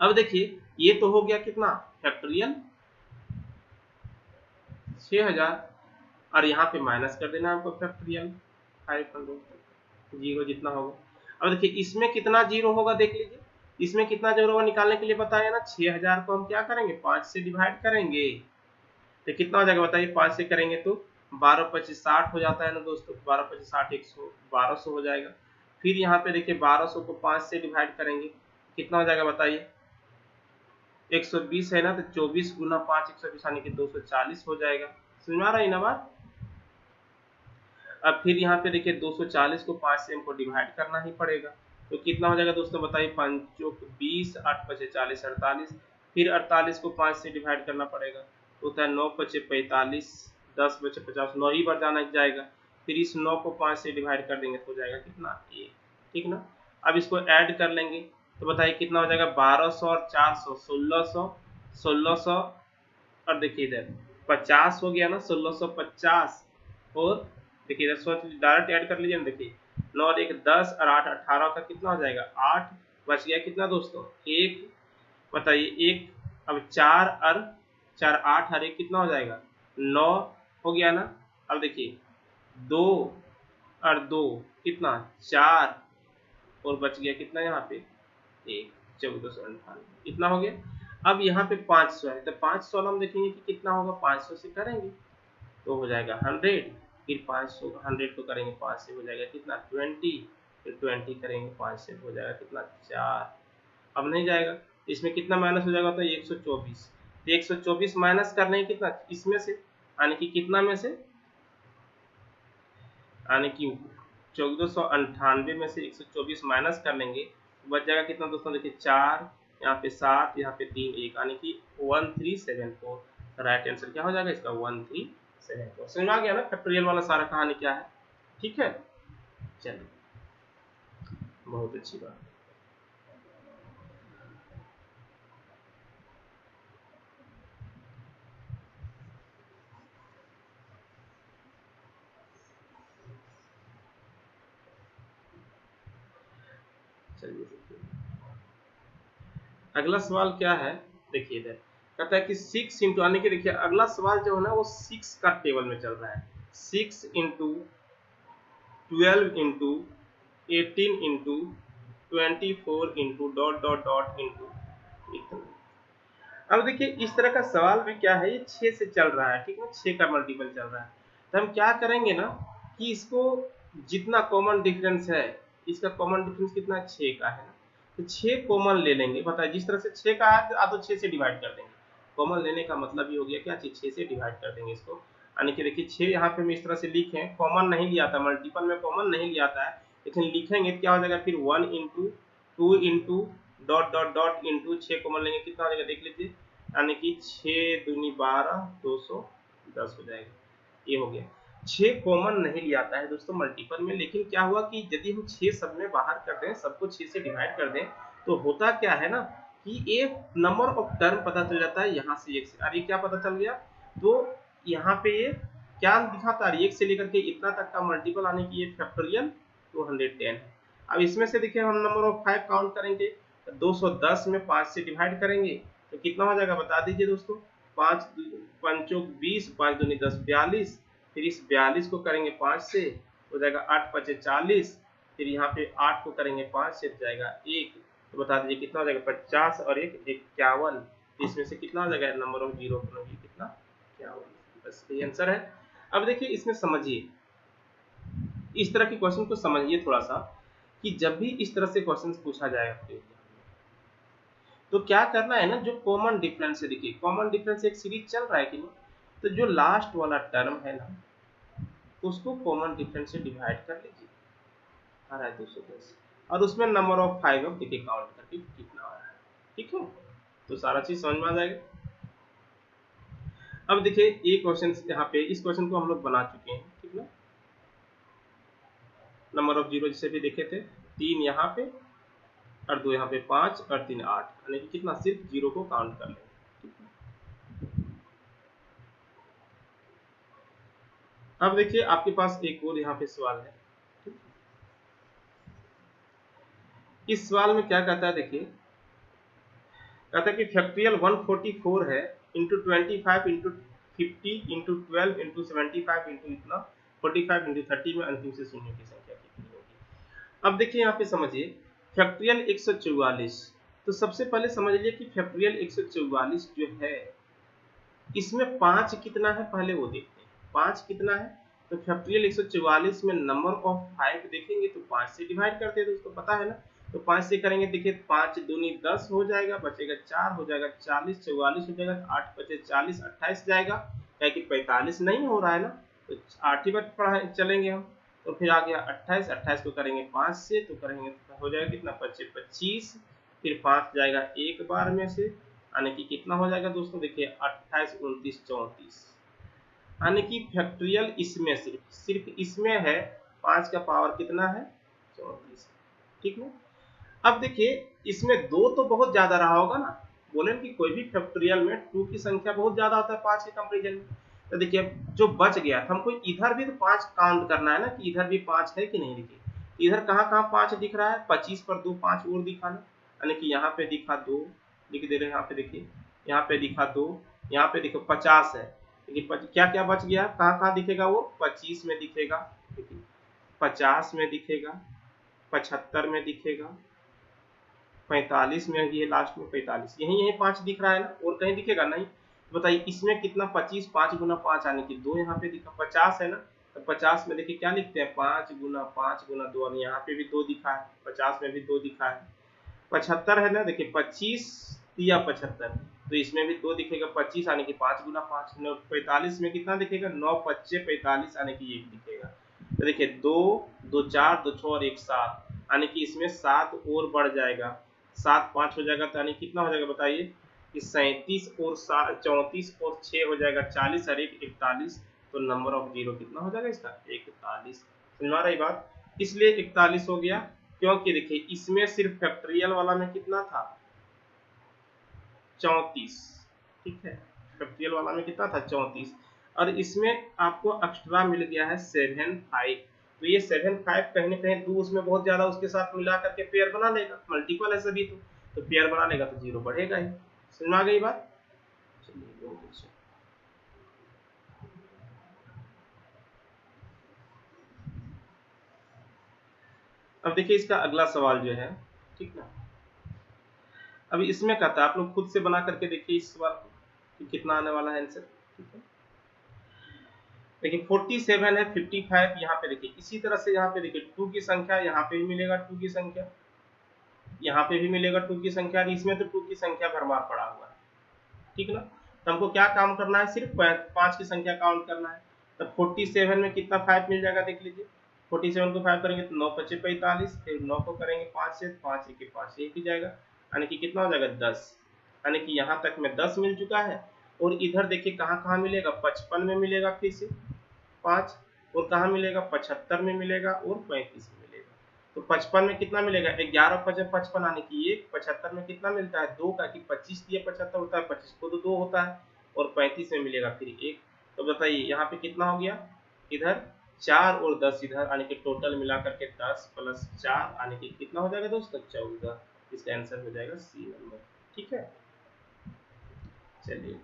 अब देखिए ये तो हो गया कितना, फैक्टोरियल 6000, और यहाँ पे माइनस कर देना आपको फैक्टोरियल 500, जीरो जितना होगा। अब देखिए इसमें कितना जीरो होगा देख लीजिए, इसमें कितना जीरो होगा निकालने के लिए बताया ना, 6000 को हम क्या करेंगे, 5 से डिवाइड करेंगे, तो कितना हो जाएगा बताइए, 5 से करेंगे तो 12 25 60 हो जाता है ना दोस्तों, 12 25 60 100 1200 हो जाएगा। फिर यहाँ पे देखिए 1200 को 5 से डिवाइड करेंगे, कितना हो जाएगा बताइए, 120 है ना, तो 24 गुना 5 120 यानी कि 240 हो जाएगा। समझ में आ रहा है ना बात। अब फिर यहाँ पे देखिए 240 को 5 से हमको डिवाइड करना ही पड़ेगा, तो कितना हो जाएगा दोस्तों बताइए, 5 20 8 5 40 48, फिर 48 को 5 से डिवाइड करना पड़ेगा, तो होता है 9 5 45 10 बचे 50, 9 ही बार जाना जाएगा, फिर इस 9 को 5 से डिवाइड कर देंगे तो हो जाएगा कितना 1, ठीक ना। अब इसको ऐड कर लेंगे तो बताइए कितना हो जाएगा, 1200 और 400 1600, 1600 और देखिए इधर 50 हो गया ना, 1650, और देखिए इधर डायरेक्ट ऐड कर लीजिए ना, देखिए 9 और 1 10 और 8 18 का कितना हो जाएगा 8, बच गया कितना दोस्तों 1, बताइए 1, अब 4 और 4 8 और 1 कितना हो जाएगा 9 हो गया ना। अब देखिए 2 और 2 कितना 4, और बच गया कितना यहाँ पे 1, 1498 इतना हो गया। अब यहाँ पे 500 है, तो 500 हम देखेंगे कि कितना होगा, 500 से करेंगे तो हो जाएगा 100, फिर 500 100 को करेंगे 5 से हो जाएगा कितना 20, फिर 20 करेंगे 5 से हो जाएगा कितना 4, अब नहीं जाएगा, इसमें कितना माइनस हो जाएगा तो 124, तो 124 माइनस करने हैं कितना इसमें से, यानी कि कितना में से, यानी कि 1498 में से 124 माइनस कर लेंगे, बच जाएगा कितना दोस्तों, देखिए 4 यहाँ पे 7 यहाँ पे 3 1, यानी कि 1374, राइट आंसर क्या हो जाएगा इसका 1374। समझ में आ गया ना फैक्टोरियल वाला सारा कहानी क्या है, ठीक है। चलिए बहुत अच्छी बात। चलिए अगला सवाल क्या है, देखिए इधर कहता है कि 6 इंटू, आने के देखिए अगला सवाल जो है ना वो 6 का टेबल में चल रहा है। 6 into 12 into 18 into 24 into dot dot dot into. अब देखिए इस तरह का सवाल में क्या है, ये 6 से चल रहा है, ठीक है, 6 का मल्टीपल चल रहा है। तो हम क्या करेंगे ना कि इसको जितना कॉमन डिफरेंस है, इसका कॉमन डिफरेंस कितना है, 6 का है ना, तो 6 कॉमन ले लेंगे। बताइए जिस तरह से 6 का है तो 6 से डिवाइड कर देंगे। कॉमन लेने का मतलब ये हो गया क्या चीज, 6 से डिवाइड कर देंगे इसको। यानी कि देखिए 6 यहाँ पे हम इस तरह से लिखे, कॉमन नहीं लिया था, मल्टीपल में कॉमन नहीं लिया था, लेकिन लिखेंगे तो क्या हो जाएगा फिर 1 into 2 into dot dot dot into 6 common लेंगे, कितना हो जाएगा देख लीजिए, यानी कि 6 दूनी 12, 210 हो जाएगा। ये हो गया। 6 कॉमन नहीं लिया आता है दोस्तों मल्टीपल में, लेकिन क्या हुआ कि यदि हम 6 सब में बाहर कर दें, सबको 6 से डिवाइड कर दें, तो होता क्या है ना कि एक नंबर ऑफ टर्म पता चल जाता है यहाँ से एक से। अरे क्या पता चल गया, तो यहाँ पे ये क्या दिखाता है, एक से लेकर के इतना तक का मल्टीपल आने की ये फैक्टोरियल 210 है। अब इसमें से देखिए हम नंबर ऑफ 5 काउंट करेंगे, 210 में 5 से डिवाइड करेंगे तो कितना हो जाएगा बता दीजिए दोस्तों, 5 पंचों 20, 5 दूनी 10, 42, फिर इस 42 को करेंगे 5 से हो जाएगा 8 पचे 40, फिर यहाँ पे 8 को करेंगे 5 से तो जाएगा 1, तो बता दीजिए कितना हो जाएगा 50 और 1 51, इसमें से कितना हो जाएगा नंबर ऑफ जीरो कितना 51, बस ये आंसर है। अब देखिए इसमें समझिए, इस तरह के क्वेश्चन को समझिए थोड़ा सा, कि जब भी इस तरह से क्वेश्चन पूछा जाएगा तो क्या करना है ना, जो कॉमन डिफरेंस है, देखिए कॉमन डिफरेंस एक सीरीज चल रहा है कि नहीं, तो जो लास्ट वाला टर्म है ना उसको कॉमन डिफरेंस से डिवाइड कर लीजिए, आ रहा है 210, और उसमें नंबर ऑफ 5 अब देखिए काउंट करके कितना आ रहा है, ठीक है, तो सारा चीज समझ में आ जाएगा। अब देखिए ये क्वेश्चन यहाँ पे, इस क्वेश्चन को हम लोग बना चुके हैं, ठीक ना, नंबर ऑफ जीरो जिसे भी देखे थे, 3 यहाँ पे और 2 यहाँ पे, 5 और 3 8, यानी कि कितना सिर्फ जीरो को काउंट कर लेंगे। अब देखिए आपके पास एक और यहाँ पे सवाल है, इस सवाल में क्या कहता है, देखिए कहता है कि फैक्टोरियल 144 है into 25 into 50 into 12 into 75 into इतना 45 इंटू 30 में अंतिम से शून्य की संख्या कितनी होगी। अब देखिए यहाँ पे समझिए फैक्टोरियल 144, तो सबसे पहले समझ लीजिए कि फैक्टोरियल 144 जो है इसमें 5 कितना है पहले वो देखते हैं, 5 कितना है, तो फैक्टोरियल 144 में नंबर ऑफ 5 देखेंगे तो 5 से डिवाइड करते हैं दोस्तों, पता है ना, तो 5 से करेंगे, देखिए 5 दूनी 10 हो जाएगा, बचेगा 4 हो जाएगा 40, 44 हो जाएगा, 8 बचे 40, 28 जाएगा, क्या कि 45 नहीं हो रहा है ना, तो 8 ही बार पढ़ा चलेंगे हम, तो फिर आ गया 28, 28 को करेंगे 5 से तो करेंगे तो हो जाएगा कितना, 25, फिर 5 जाएगा एक बार में से, यानी कि कितना हो जाएगा दोस्तों, देखिए 28, 29, 34, यानी कि फैक्टोरियल इसमें सिर्फ इसमें है 5 का पावर कितना है 34, ठीक है। अब देखिए इसमें 2 तो बहुत ज्यादा रहा होगा ना, बोले कि कोई भी फैक्टोरियल में 2 की संख्या बहुत ज्यादा होता है 5 के कंपेरिजन में, तो देखिए जो बच गया था हमको इधर भी तो 5 काउंट करना है ना, कि इधर भी 5 है कि नहीं, देखिए इधर कहाँ कहाँ 5 दिख रहा है, 25 पर 2 5 और दिखाना, यानी कि यहाँ पे दिखा 2 लिख दे रहे हैं, यहाँ पे देखिए यहाँ पे दिखा 2, यहाँ पे देखो 50 है, देखिए क्या क्या बच गया, कहाँ कहाँ दिखेगा वो, 25 में दिखेगा, 50 में दिखेगा, 75 में दिखेगा, 45 में, ये लास्ट में 45, यही 5 दिख रहा है ना, और कहीं दिखेगा नहीं, बताइए इसमें कितना, 25, 5 गुना 5 आने की 2 यहाँ पे दिखा, 50 है ना, तो 50 में देखिए क्या लिखते हैं, 5 गुना 5 गुना 2, और यहाँ पे भी 2 दिखा है, 50 में भी 2 दिखा है, 75 है ना, देखिए 25 या 75, तो इसमें भी 2 दिखेगा, 25 आने की 5 गुना 5, 45 में कितना दिखेगा, 9 पच्चे 45 आने की 1 दिखेगा, तो देखिए 2 2 4 2 6 और 1 7, यानी कि इसमें 7 और बढ़ जाएगा, 7 5 हो जाएगा, तो यानी कितना हो जाएगा बताइए कि 37 और 34 और 6 हो जाएगा 40 और 1 41, तो नंबर ऑफ जीरो कितना हो जाएगा इसका 41, समझ आ रही बात, इसलिए 41 हो गया, क्योंकि देखिए इसमें सिर्फ फैक्टोरियल वाला में कितना था 34, ठीक है, फैक्टोरियल वाला में कितना था 34, और इसमें आपको एक्स्ट्रा मिल गया है 7 5, तो ये 7 5 कहीं ना कहीं 2 उसमें बहुत ज्यादा उसके साथ मिला करके पेयर बना लेगा, मल्टीपल है सभी तो पेयर बना लेगा तो 0 बढ़ेगा ही। समझ में आ गई बात? चलिए बहुत अच्छा। अब देखिए इसका अगला सवाल जो है, ठीक ना, अभी इसमें कहता है आप लोग खुद से बना करके देखिए इस सवाल को कि कितना आने वाला है आंसर। ठीक है, देखिए 47 है, 55 यहाँ पे देखिए, इसी तरह से यहाँ पे देखिए 2 की संख्या, यहाँ पे भी मिलेगा 2 की संख्या, यहाँ पे भी मिलेगा 2 की संख्या, इसमें तो 2 की संख्या भरमार पड़ा हुआ है। ठीक ना, तो हमको क्या काम करना है, सिर्फ 5 की संख्या काउंट करना है। तो 47 में कितना 5 मिल जाएगा देख लीजिए, 47 को 5 करेंगे तो 9 5 45, फिर 9 को करेंगे 5 से, 5 1 5 1 ही जाएगा, यानी कि कितना हो जाएगा 10, यानी कि यहाँ तक में 10 मिल चुका है। और इधर देखिए कहाँ कहाँ मिलेगा, 55 में मिलेगा फिर से 5, और कहाँ मिलेगा 75 में मिलेगा और 35 में मिलेगा। तो 55 में कितना मिलेगा, 11 5 55, यानी कि 1, 75 में कितना मिलता है 2 का, कि 25 दिया 75 होता है, 25 को तो 2 होता है, और 35 में मिलेगा फिर 1। तो बताइए यहाँ पे कितना हो गया, इधर 4 और 10 इधर, यानी कि टोटल मिला करके 10 प्लस 4 यानी कि कितना हो जाएगा दोस्तों 14। इसका आंसर हो जाएगा सी नंबर। ठीक है, चलिए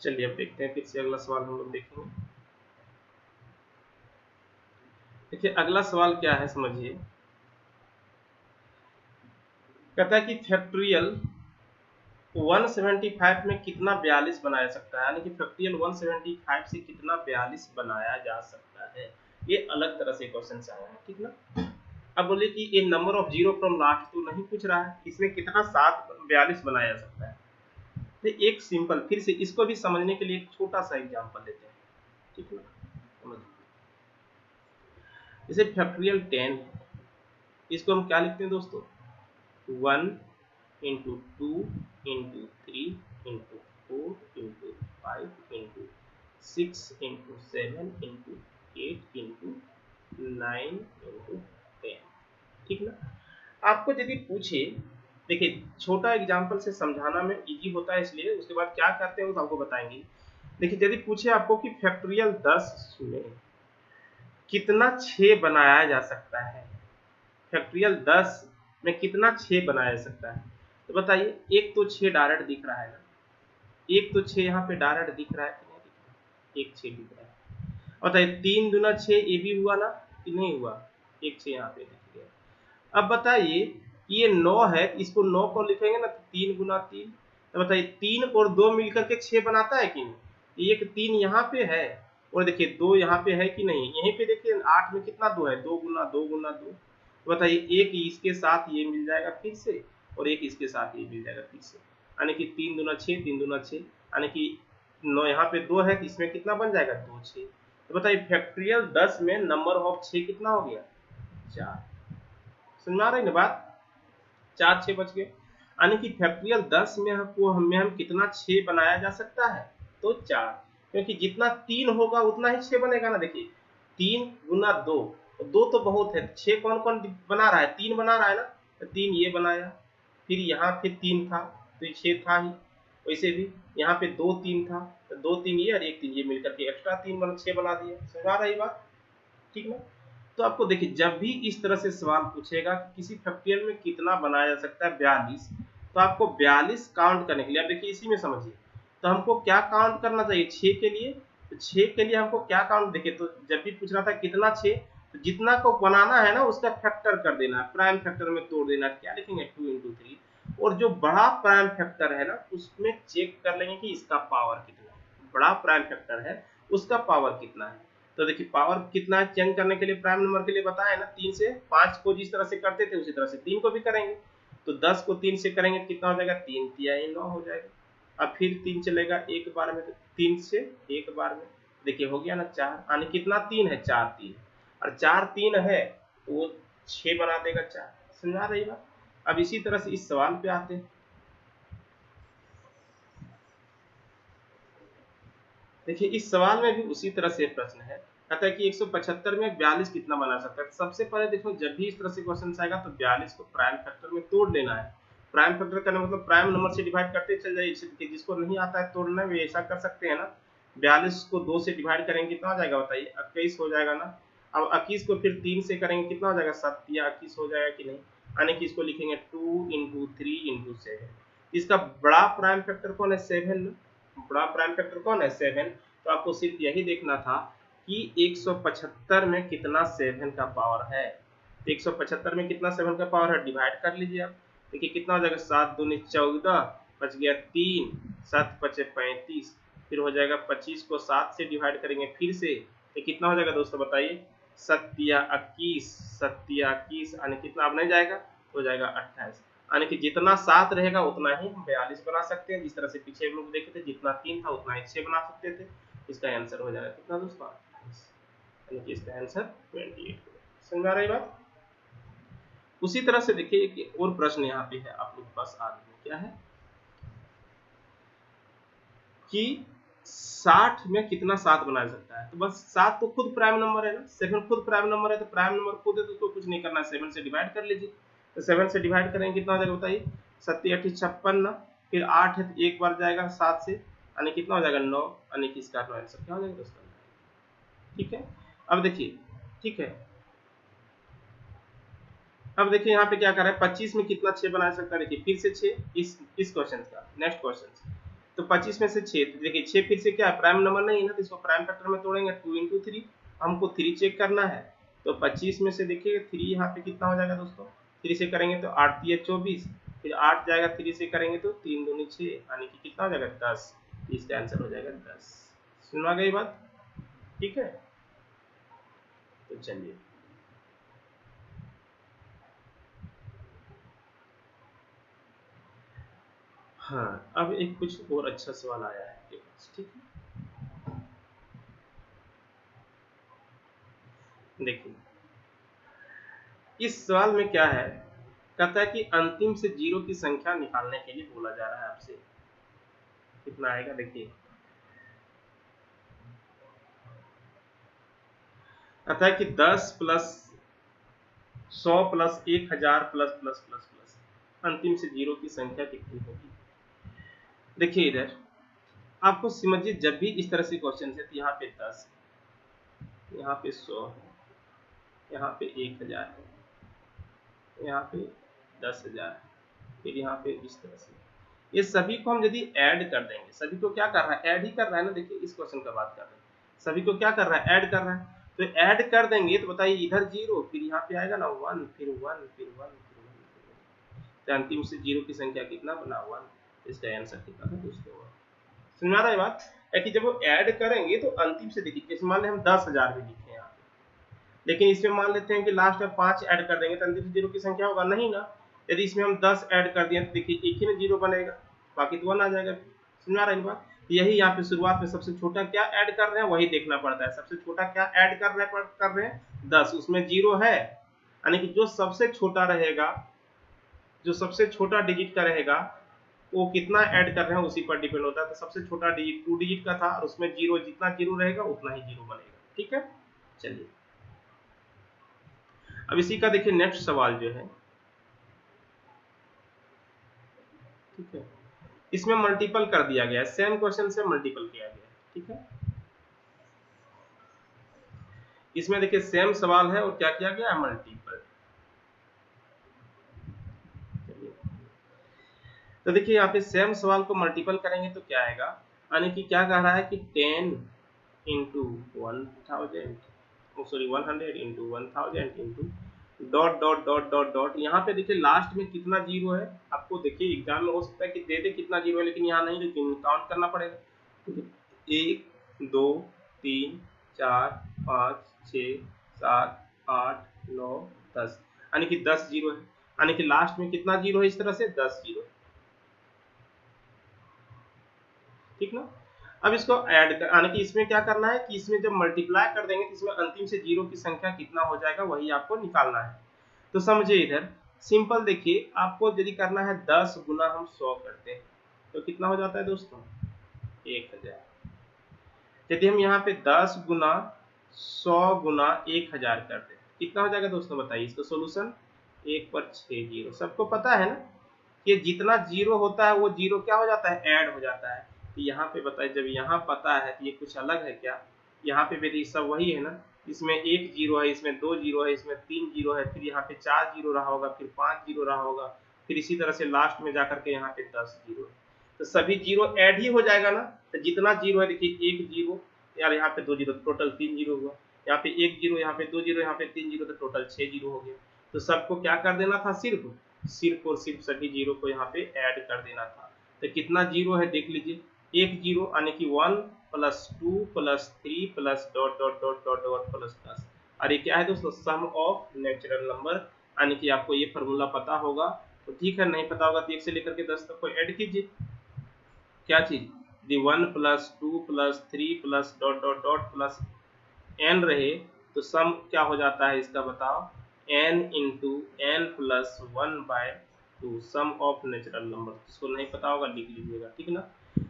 चलिए अब देखते हैं, फिर से अगला सवाल हम लोग देखेंगे। देखिए अगला सवाल क्या है समझिए, कहता है कि फैक्टोरियल 175 में कितना 42 बनाया सकता है, यानी कि फैक्टोरियल 175 से कितना 42 बनाया जा सकता है। ये अलग तरह से क्वेश्चन आया है, ठीक ना। अब बोले कि ये number of zero from last तो नहीं पूछ रहा है, इसमें कितना 42 बनाया जा सकता है। तो एक सिंपल, फिर से इसको भी समझने के लिए एक छोटा सा एग्जांपल लेते हैं, ठीक ना, समझिए। जैसे फैक्टोरियल 10, इसको हम क्या लिखते हैं दोस्तों, 1 into 2 into 3 into 4 into 5 into 6 into 7 into 8 into 9 into 10। ठीक ना, आपको यदि पूछे, देखिए छोटा एग्जांपल से समझाना में इजी होता है, इसलिए उसके बाद क्या करते हैं वो आपको बताएंगे। देखिए यदि पूछे आपको कि फैक्टोरियल 10 में कितना 6 बनाया जा सकता है, फैक्टोरियल 10 में कितना 6 बनाया जा सकता है, तो बताइए। एक तो 6 डायरेक्ट दिख रहा है ना, एक तो 6 यहाँ पे डायरेक्ट दिख रहा है कि नहीं दिख रहा है, एक 6 दिख रहा है। बताइए 3 दूना 6, ये भी हुआ ना कि नहीं हुआ, एक 6 यहाँ पे दिख गया। अब बताइए ये 9 है, इसको 9 को लिखेंगे ना तो 3 गुना 3, तो बताइए 3 और 2 मिलकर के 6 बनाता है कि नहीं, एक 3 यहाँ पे है और देखिए 2 यहाँ पे है कि नहीं, यहीं पे देखिए 8 में कितना 2 है, 2 गुना 2 गुना 2। बताइए एक इसके साथ ये मिल जाएगा फिर से, और एक इसके साथ ये मिल जाएगा फिर से, यानी कि 3 दूना 6, 3 दूना 6, यानी कि 9 यहाँ पे 2 है तो इसमें कितना बन जाएगा 2 6। तो बताइए फैक्टोरियल 10 में नंबर ऑफ 6 कितना हो गया, 4। समझ में आ रही ना बात, 4 6 बच गए, यानी कि फैक्टोरियल 10 में हम कितना 6 बनाया जा सकता है, तो 4, क्योंकि जितना 3 होगा उतना ही 6 बनेगा ना। देखिए 3 गुना 2, 2 तो बहुत है, 6 कौन कौन बना रहा है, 3 बना रहा है ना, तो 3 ये बनाया, फिर यहाँ फिर 3 था तो ये 6 था ही, वैसे भी यहाँ पे 2 3 था तो 2 3 ये और 1 3 ये मिलकर के एक्स्ट्रा 3 बना 6 बना दिया। समझ आ रही बात, ठीक ना। तो आपको देखिए जब भी इस तरह से सवाल पूछेगा कि किसी फैक्टोरियल में कितना बनाया जा सकता है 42, तो आपको 42 काउंट करने के लिए, अब देखिए इसी में समझिए, तो हमको क्या काउंट करना चाहिए 6 के लिए, तो 6 के लिए हमको क्या काउंट, देखिए तो जब भी पूछ रहा था कितना 6, तो जितना को बनाना है ना उसका फैक्टर कर देना, प्राइम फैक्टर में तोड़ देना, क्या लिखेंगे 2 into 3, और जो बड़ा प्राइम फैक्टर है ना उसमें चेक कर लेंगे कि इसका पावर कितना है, बड़ा प्राइम फैक्टर है उसका पावर कितना है। तो देखिए पावर कितना है चेंज करने के लिए, प्राइम नंबर के लिए बताया ना, 3 से 5 को जिस तरह से करते थे उसी तरह से 3 को भी करेंगे, तो 10 को 3 से करेंगे कितना हो जाएगा, 3 तिया 9 हो जाएगा। अब फिर 3 चलेगा एक बार में, तो 3 से एक बार में, देखिए हो गया ना 4, यानी कितना 3 है, 4 3, और 4 3 है तो वो 6 बना देगा 4। समझा रही बात। अब इसी तरह से इस सवाल पे आते हैं, देखिए इस सवाल में भी उसी तरह से प्रश्न है, कहता है कि 175 में 42 कितना बना सकता है। सबसे पहले देखो जब भी इस तरह से क्वेश्चन आएगा तो 42 को प्राइम फैक्टर में तोड़ लेना है, प्राइम फैक्टर करना मतलब प्राइम नंबर से डिवाइड करते चल जाइए, जिसको नहीं आता है तोड़ना वे ऐसा कर सकते हैं ना। 42 को 2 से डिवाइड करेंगे कितना हो जाएगा बताइए, 21 हो जाएगा ना। अब 21 को फिर 3 से करेंगे कितना हो जाएगा, 7 या 21 हो जाएगा कि नहीं, यानी कि इसको लिखेंगे 2 इंटू 3 इंटू 7। इसका बड़ा प्राइम फैक्टर कौन है, 7। बड़ा प्राइम फैक्टर कौन है, 7। तो आपको सिर्फ यही देखना था कि 175 में कितना 7 का पावर है। 175 में कितना 7 का पावर है, डिवाइड कर लीजिए आप। देखिए कितना हो जाएगा, 7 दूनी 14, बच गया 3, 7 पचे 35, फिर हो जाएगा 25 को 7 से डिवाइड करेंगे फिर से, तो कितना हो जाएगा दोस्तों बताइए, 7 या 21 यानी कितना अब नहीं जाएगा, हो जाएगा 28। यानी कि जितना 7 रहेगा उतना ही हम 42 बना सकते हैं। जिस तरह से पीछे हम लोग देखे थे, जितना 3 था उतना ही 6 बना सकते थे। इसका आंसर हो जाएगा कितना दोस्तों, 28, यानी कि इसका आंसर 28। समझ में आ रही बात। उसी तरह से देखिए एक और प्रश्न यहाँ पे है आप लोग के पास आज में, क्या है कि 60 में कितना 7 बना सकता है। तो बस 7 तो खुद प्राइम नंबर है ना, 7 खुद प्राइम नंबर है, तो प्राइम नंबर खुद है तो उसको कुछ नहीं करना, 7 से डिवाइड कर लीजिए। तो 7 से डिवाइड करेंगे कितना हो जाएगा बताइए, 7 8 56 ना, फिर 8 है तो एक बार जाएगा 7 से, यानी कितना हो जाएगा 9, यानी कि इसका आंसर क्या हो जाएगा दोस्तों, ठीक है। अब देखिए, ठीक है, अब देखिए यहाँ पे क्या कर रहा है, 25 में कितना 6 बना सकता है, देखिए फिर से 6 इस क्वेश्चन का नेक्स्ट क्वेश्चन। तो 25 में से 6, तो देखिए 6 फिर से क्या है, प्राइम नंबर नहीं है ना, तो इसको प्राइम फैक्टर में तोड़ेंगे, 2 इंटू 3, हमको 3 चेक करना है। तो 25 में से देखिए 3 यहाँ पे कितना हो जाएगा दोस्तों, 3 से करेंगे तो 8 या 24, फिर 8 जाएगा 3 से करेंगे तो 3 दूनी 6, यानी कि कितना हो जाएगा 10। इसका आंसर हो जाएगा 10। सुना गई बात, ठीक है। तो चलिए हाँ, अब एक कुछ और अच्छा सवाल आया है आपके पास, ठीक है। देखिए इस सवाल में क्या है, कहता है कि अंतिम से 0 की संख्या निकालने के लिए बोला जा रहा है आपसे, कितना आएगा देखिए। कहता है कि 10 plus 100 plus 1000 plus plus plus plus अंतिम से 0 की संख्या कितनी होगी। देखिए इधर आपको समझिए, जब भी इस तरह से क्वेश्चन है तो यहाँ पे 10, यहाँ पे 100 है, यहाँ पे 1000 है, यहाँ पे 10,000, फिर यहाँ पे इस तरह से, ये सभी को हम यदि ऐड कर देंगे, सभी को क्या कर रहा है, ऐड ही कर रहा है ना। देखिए इस क्वेश्चन का बात कर रहे हैं, सभी को क्या कर रहा है, ऐड कर रहा है। तो ऐड कर देंगे तो बताइए इधर 0, फिर यहाँ पे आएगा ना 1, फिर 1, फिर 1, फिर 1, तो अंतिम से 0 की संख्या कितना बना, 1। इसका आंसर कितना था दोस्तों, समझ आ रहा है बात है कि जब वो ऐड करेंगे तो अंतिम से देखिए, मान लें हम 10,000 भी लिखे यहाँ पे, लेकिन इसमें मान लेते हैं कि लास्ट में 5 ऐड कर देंगे तो अंतिम से 0 की संख्या होगा नहीं ना। यदि इसमें हम 10 ऐड कर दिए तो देखिए एक ही में 0 बनेगा, बाकी तो 1 आ जाएगा। समझ आ रहा है बात। यही यहाँ पे शुरुआत में सबसे छोटा क्या ऐड कर रहे हैं वही देखना पड़ता है, सबसे छोटा क्या ऐड कर रहे हैं 10, उसमें 0 है, यानी कि जो सबसे छोटा रहेगा, जो सबसे छोटा डिजिट का रहेगा वो कितना ऐड कर रहे हैं उसी पर डिपेंड होता है। तो सबसे छोटा डिजिट 2 डिजिट का था और उसमें 0, जितना 0 रहेगा उतना ही 0 बनेगा, ठीक है। चलिए अब इसी का देखिए नेक्स्ट सवाल जो है, ठीक है, इसमें मल्टीपल कर दिया गया है, सेम क्वेश्चन से मल्टीपल किया गया है, ठीक है। इसमें देखिए सेम सवाल है और क्या किया गया है, मल्टीपल। तो देखिए यहाँ पे सेम सवाल को मल्टीपल करेंगे तो क्या आएगा, यानी कि क्या कह रहा है कि 10 into 1000, sorry 100 into 1000 into dot dot dot dot dot. यहाँ पे देखिए लास्ट में कितना 0 है, आपको देखिए एग्जाम में हो सकता है कि दे दे कितना 0 है, लेकिन यहाँ नहीं, लेकिन काउंट करना पड़ेगा। 1 2 3 4 5 6 7 8 9 10, यानी कि 10 0 है, यानी कि लास्ट में कितना 0 है, इस तरह से 10 0, ठीक ना। अब इसको ऐड कर, यानी कि इसमें क्या करना है कि इसमें जब मल्टीप्लाई कर देंगे तो इसमें अंतिम से 0 की संख्या कितना हो जाएगा वही आपको निकालना है। तो समझिए इधर सिंपल, देखिए आपको यदि करना है 10 गुना हम 100 करते हैं तो कितना हो जाता है दोस्तों, 1000। यदि हम यहाँ पे 10 गुना 100 गुना 1000 करते हैं कितना हो जाएगा दोस्तों बताइए, इसका सोल्यूशन 1 पर 6 0, सबको पता है ना। कि जितना जीरो होता है वो जीरो क्या हो जाता है, ऐड हो जाता है। तो यहाँ पे बताइए, जब यहाँ पता है तो ये कुछ अलग है क्या, यहाँ पे भी सब वही है ना, इसमें एक जीरो है, इसमें दो जीरो है, इसमें तीन जीरो है, फिर यहाँ पे चार जीरो रहा होगा, फिर पांच जीरो रहा होगा, फिर इसी तरह से लास्ट में जाकर के यहाँ पे 10 जीरो, तो सभी जीरो ऐड ही हो जाएगा ना। तो जितना जीरो है देखिए, एक जीरो यार, यहाँ पे दो जीरो, टोटल तीन जीरो हुआ, यहाँ पे एक जीरो, यहाँ पे दो जीरो, यहाँ पे तीन जीरो, तो टोटल 6 जीरो हो गया। तो सबको क्या कर देना था, सिर्फ और सिर्फ सभी जीरो को यहाँ पे ऐड कर देना था। तो कितना जीरो है देख लीजिए, एक जीरो यानी कि 1 plus 2 plus 3 plus dot dot dot dot dot plus 10। और ये क्या है दोस्तों, सम ऑफ नेचुरल नंबर, यानी कि आपको ये फॉर्मूला पता होगा तो ठीक है, नहीं पता होगा तो 1 से लेकर के 10 तक को ऐड कीजिए। क्या चीज, दी 1 plus 2 plus 3 plus dot dot dot plus n रहे, तो सम क्या हो जाता है इसका बताओ, n into N plus 1/2, sum of natural number. इसको नहीं पता होगा लिख लीजिएगा, ठीक ना।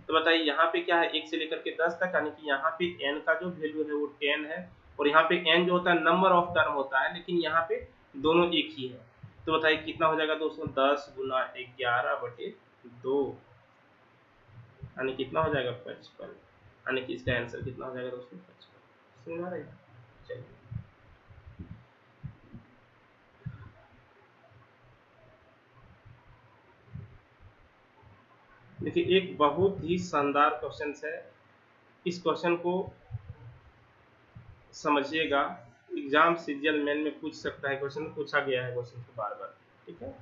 तो बताइए यहाँ पे क्या है, 1 से लेकर के 10 तक, यानी कि यहाँ पे n का जो वैल्यू है वो 10 है, और यहाँ पे n जो होता है नंबर ऑफ टर्म होता है, लेकिन यहाँ पे दोनों एक ही है। तो बताइए कितना हो जाएगा दोस्तों, 10 गुना 11/2, यानी कितना हो जाएगा 55, यानी कि इसका आंसर कितना हो जाएगा दोस्तों, 55। समझ आ रहा है, चलिए। देखिए एक बहुत ही शानदार क्वेश्चन है, इस क्वेश्चन को समझिएगा, एग्जाम सीरियल मेन में पूछ सकता है, क्वेश्चन पूछा गया है क्वेश्चन को बार बार, ठीक है।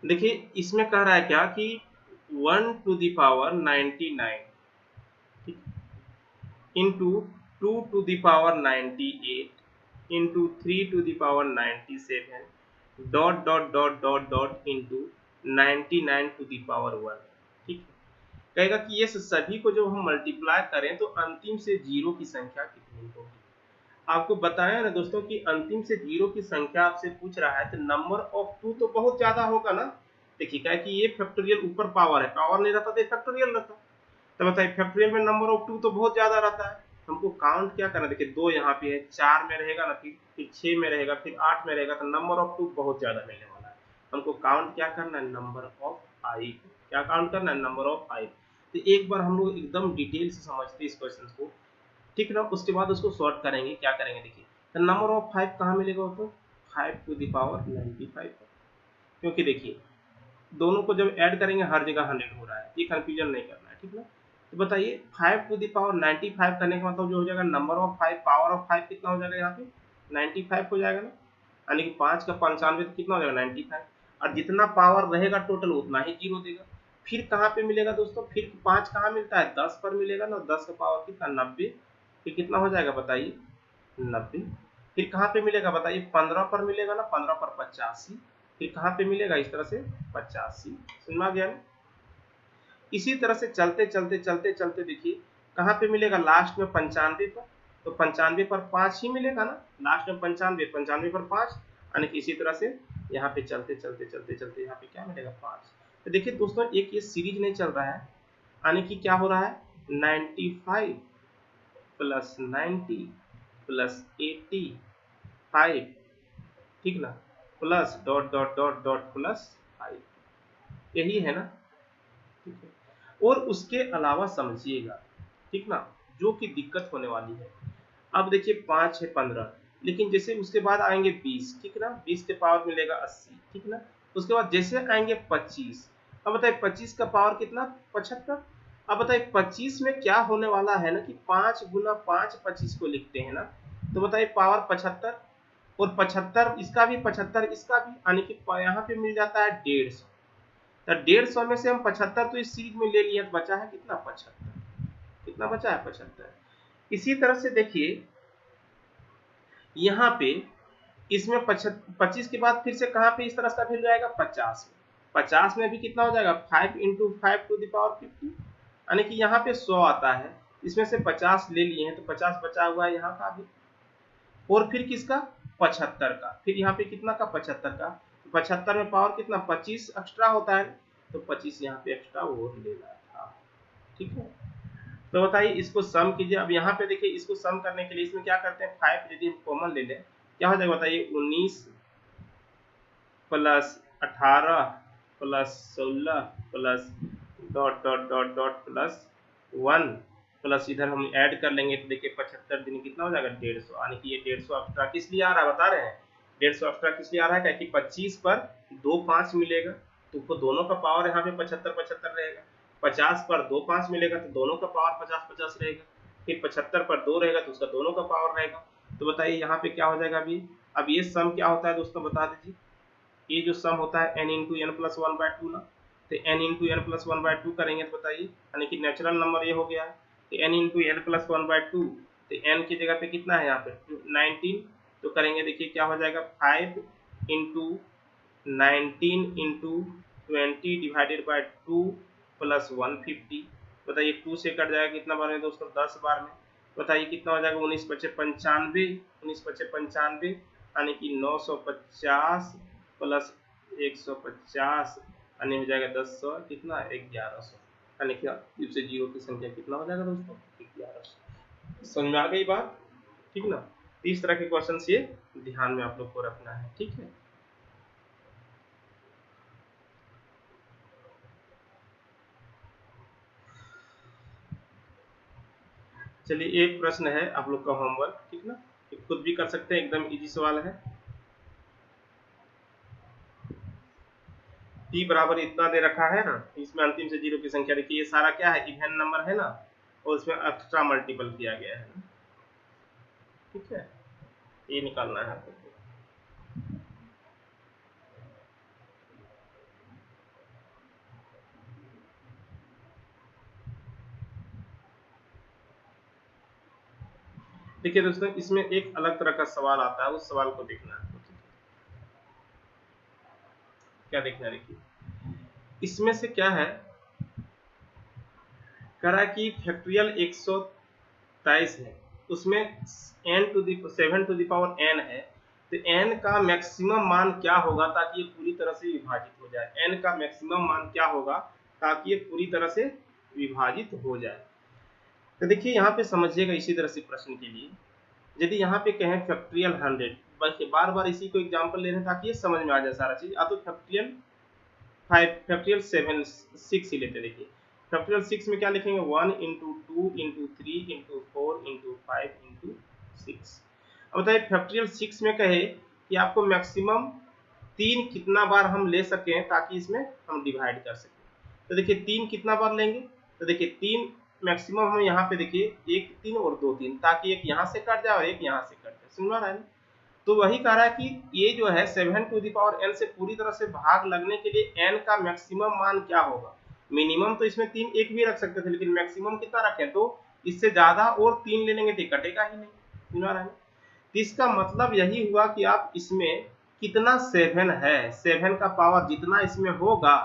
देखिए इसमें कह रहा है क्या कि 1 to the power 99 into 2 to the power 98 into 3 to the power 97 dot dot dot dot dot into 99 to the power 1, ठीक है। कहेगा कि ये सभी को जब हम मल्टीप्लाई करें तो अंतिम से जीरो की संख्या कितनी होगी। आपको बताया ना दोस्तों कि अंतिम से जीरो की संख्या आपसे पूछ रहा है, तो नंबर ऑफ 2 तो बहुत ज्यादा होगा ना। देखिए क्या है कि ये फैक्टोरियल ऊपर पावर है, पावर नहीं रहता तो फैक्टोरियल रहता। तो बताइए फैक्टोरियल में नंबर ऑफ 2 तो बहुत ज्यादा रहता है, हमको काउंट क्या करना है। देखिए 2 यहाँ पे है, 4 में रहेगा ना, फिर 6 में रहेगा, फिर 8 में रहेगा, तो नंबर ऑफ 2 बहुत ज्यादा मिलने वाला है। हमको काउंट क्या करना है, नंबर ऑफ 5। क्या काउंट करना है, नंबर ऑफ 5। तो एक बार हम लोग एकदम डिटेल से समझते इस क्वेश्चन को, ठीक ना, उसके बाद उसको सॉर्ट करेंगे। क्या करेंगे देखिए, तो नंबर ऑफ 5 कहाँ मिलेगा, तो 5 टू द पावर 95, क्योंकि देखिए दोनों को जब ऐड करेंगे हर जगह 100 हो रहा है, ये कंफ्यूजन नहीं करना है, ठीक ना। तो बताइए 5 टू द पावर 95 करने का मतलब जो हो जाएगा, नंबर ऑफ 5 पावर ऑफ 5 कितना हो जाएगा, यहाँ पे 95 हो जाएगा ना, यानी कि 5 का 95 तो कितना हो जाएगा 95, और जितना पावर रहेगा टोटल उतना ही जीरो देगा। फिर कहाँ पे मिलेगा दोस्तों, फिर 5 कहाँ मिलता है, 10 पर मिलेगा ना, 10 का पावर कितना 90, फिर कितना हो जाएगा बताइए 90। फिर कहाँ पे मिलेगा बताइए, 15 पर मिलेगा ना, 15 पर 85, फिर कहाँ पे मिलेगा इस तरह से 85। सुना गया ना। इसी तरह से चलते चलते चलते चलते देखिए कहाँ पे मिलेगा, लास्ट में 95 पर, तो 95 पर 5 ही मिलेगा ना, लास्ट में 95, 95 पर 5, यानी कि इसी तरह से यहाँ पे चलते चलते चलते चलते यहाँ पे क्या मिलेगा 5। तो देखिए दोस्तों एक ये सीरीज नहीं चल रहा है, यानी कि क्या हो रहा है, 95 प्लस 90 प्लस 85, ठीक ना, plus dot dot dot dot plus 5, यही है ना, ठीक है। और उसके अलावा समझिएगा, ठीक ना, जो कि दिक्कत होने वाली है। अब देखिए 5 है 15, लेकिन जैसे उसके बाद आएंगे 20, ठीक ना, 20 के पावर मिलेगा 80, ठीक ना। उसके बाद जैसे आएंगे 25, अब बताइए 25 का पावर कितना 75। अब बताइए 25 में क्या होने वाला है ना कि 5 गुना 5 25 को लिखते हैं ना, तो बताइए पावर 75, और 75 इसका भी 75 इसका भी, यानी कि यहाँ पे मिल जाता है 150। तो 150 में से हम 75 तो इस सीरीज में ले लिया, तो बचा है कितना 75, कितना बचा है 75। इसी तरह से देखिए यहाँ पे इसमें 25 के बाद फिर से कहाँ पे इस तरह का वैल्यू आएगा 50 में, 50 में भी कितना हो जाएगा 5 इंटू 5 टू द पावर 50, यानी कि यहाँ पे 100 आता है, इसमें से 50 ले लिए हैं तो 50 बचा हुआ है यहाँ का भी, और फिर किसका 75 का, फिर यहाँ पे कितना का 75 का, 75 में पावर कितना 25 एक्स्ट्रा होता है, तो 25 यहाँ पे एक्स्ट्रा और लेना था, ठीक है। तो बताइए इसको सम कीजिए। अब यहाँ पे देखिए इसको सम करने के लिए इसमें क्या करते हैं, 5 यदि हम कॉमन ले लें क्या हो जाएगा बताइए, 19 plus 18 plus 16 plus dot dot dot dot plus 1 plus इधर हम ऐड कर लेंगे तो देखिए 75 दिन कितना हो जाएगा 150, यानी कि ये 150 एक्स्ट्रा किस लिए आ रहा है बता रहे हैं। 150 एक्स्ट्रा किस लिए आ रहा है क्योंकि 25 पर 2 5 मिलेगा तो दोनों का पावर यहाँ पे 75 75 रहेगा। 50 पर 2 5 मिलेगा तो दोनों का पावर 50 50 रहेगा। फिर 75 पर 2 रहेगा तो उसका दोनों का पावर रहेगा। तो बताइए यहाँ पे क्या हो जाएगा अभी। अब ये सम क्या होता है दोस्तों बता दीजिए। ये जो सम होता है n into N plus one by two ना, तो n into N plus one by two करेंगे तो बताइए, यानी कि नेचुरल नंबर ये हो गया है। तो n into N plus one by two, तो n की जगह पे कितना है यहाँ पे 19, तो करेंगे देखिए क्या हो जाएगा 5 into 19 into 20 divided by 2 plus 150। बताइए 2 से कट जाएगा कितना बार में दोस्तों 10 बार में। बताइए कितना हो जाएगा 19 पचे 95, 19 पचे 95, यानी कि 950 प्लस 150 यानी हो जाएगा 10 कितना 1100, यानी कि से जीरो की संख्या कितना हो जाएगा दोस्तों 1100। समझ में आ गई बात, ठीक ना। इस तरह के क्वेश्चन ये ध्यान में आप लोग को रखना है, ठीक है। चलिए एक प्रश्न है आप लोग का होमवर्क, ठीक ना, खुद भी कर सकते हैं, एकदम इजी सवाल है। t बराबर इतना दे रखा है ना, इसमें अंतिम से जीरो की संख्या देखिए, ये सारा क्या है इवन नंबर है ना, और उसमें एक्स्ट्रा मल्टीपल किया गया है, ठीक है। ये निकालना है आपको। देखिए दोस्तों इसमें एक अलग तरह का सवाल आता है, उस सवाल को देखना है। क्या देखना है देखिए, इसमें से क्या है कह रहा है कि फैक्टोरियल 123 है, उसमें n to the 7 to the power n है, तो n का मैक्सिमम मान क्या होगा ताकि ये पूरी तरह से विभाजित हो जाए। n का मैक्सिमम मान क्या होगा ताकि ये पूरी तरह से विभाजित हो जाए। तो देखिए यहाँ पे समझिएगा इसी तरह से प्रश्न के लिए, यदि यहाँ पे कहें फैक्टोरियल 100, बल्कि बार बार इसी को एग्जांपल ले रहे हैं ताकि ये समझ में आ जाए सारा चीज। तो फैक्टोरियल 5 फैक्टोरियल 7 6 ही लेते, देखिए फैक्टोरियल 6 में क्या लिखेंगे 1 into 2 into 3 into 4 into 5 into 6। अब बताइए फैक्टोरियल 6 में कहे कि आपको मैक्सिमम 3 कितना बार हम ले सकें ताकि इसमें हम डिवाइड कर सकें। तो देखिए 3 कितना बार लेंगे, तो देखिए 3 मैक्सिमम हम यहाँ पे देखिए 1 3 और 2 3, ताकि एक यहाँ से कट जाए और एक यहाँ से कट जाए। सुन रहा है ना। तो वही कह रहा है कि ये जो है 7 टू दी पावर n से पूरी तरह से भाग लगने के लिए n का मैक्सिमम मान क्या होगा। मिनिमम तो इसमें 3 1 भी रख सकते थे, लेकिन मैक्सिमम कितना रखें, तो इससे ज्यादा और 3 ले लेंगे तो कटेगा ही नहीं। सुन रहा है। तो इसका मतलब यही हुआ कि आप इसमें कितना 7 है, 7 का पावर जितना इसमें होगा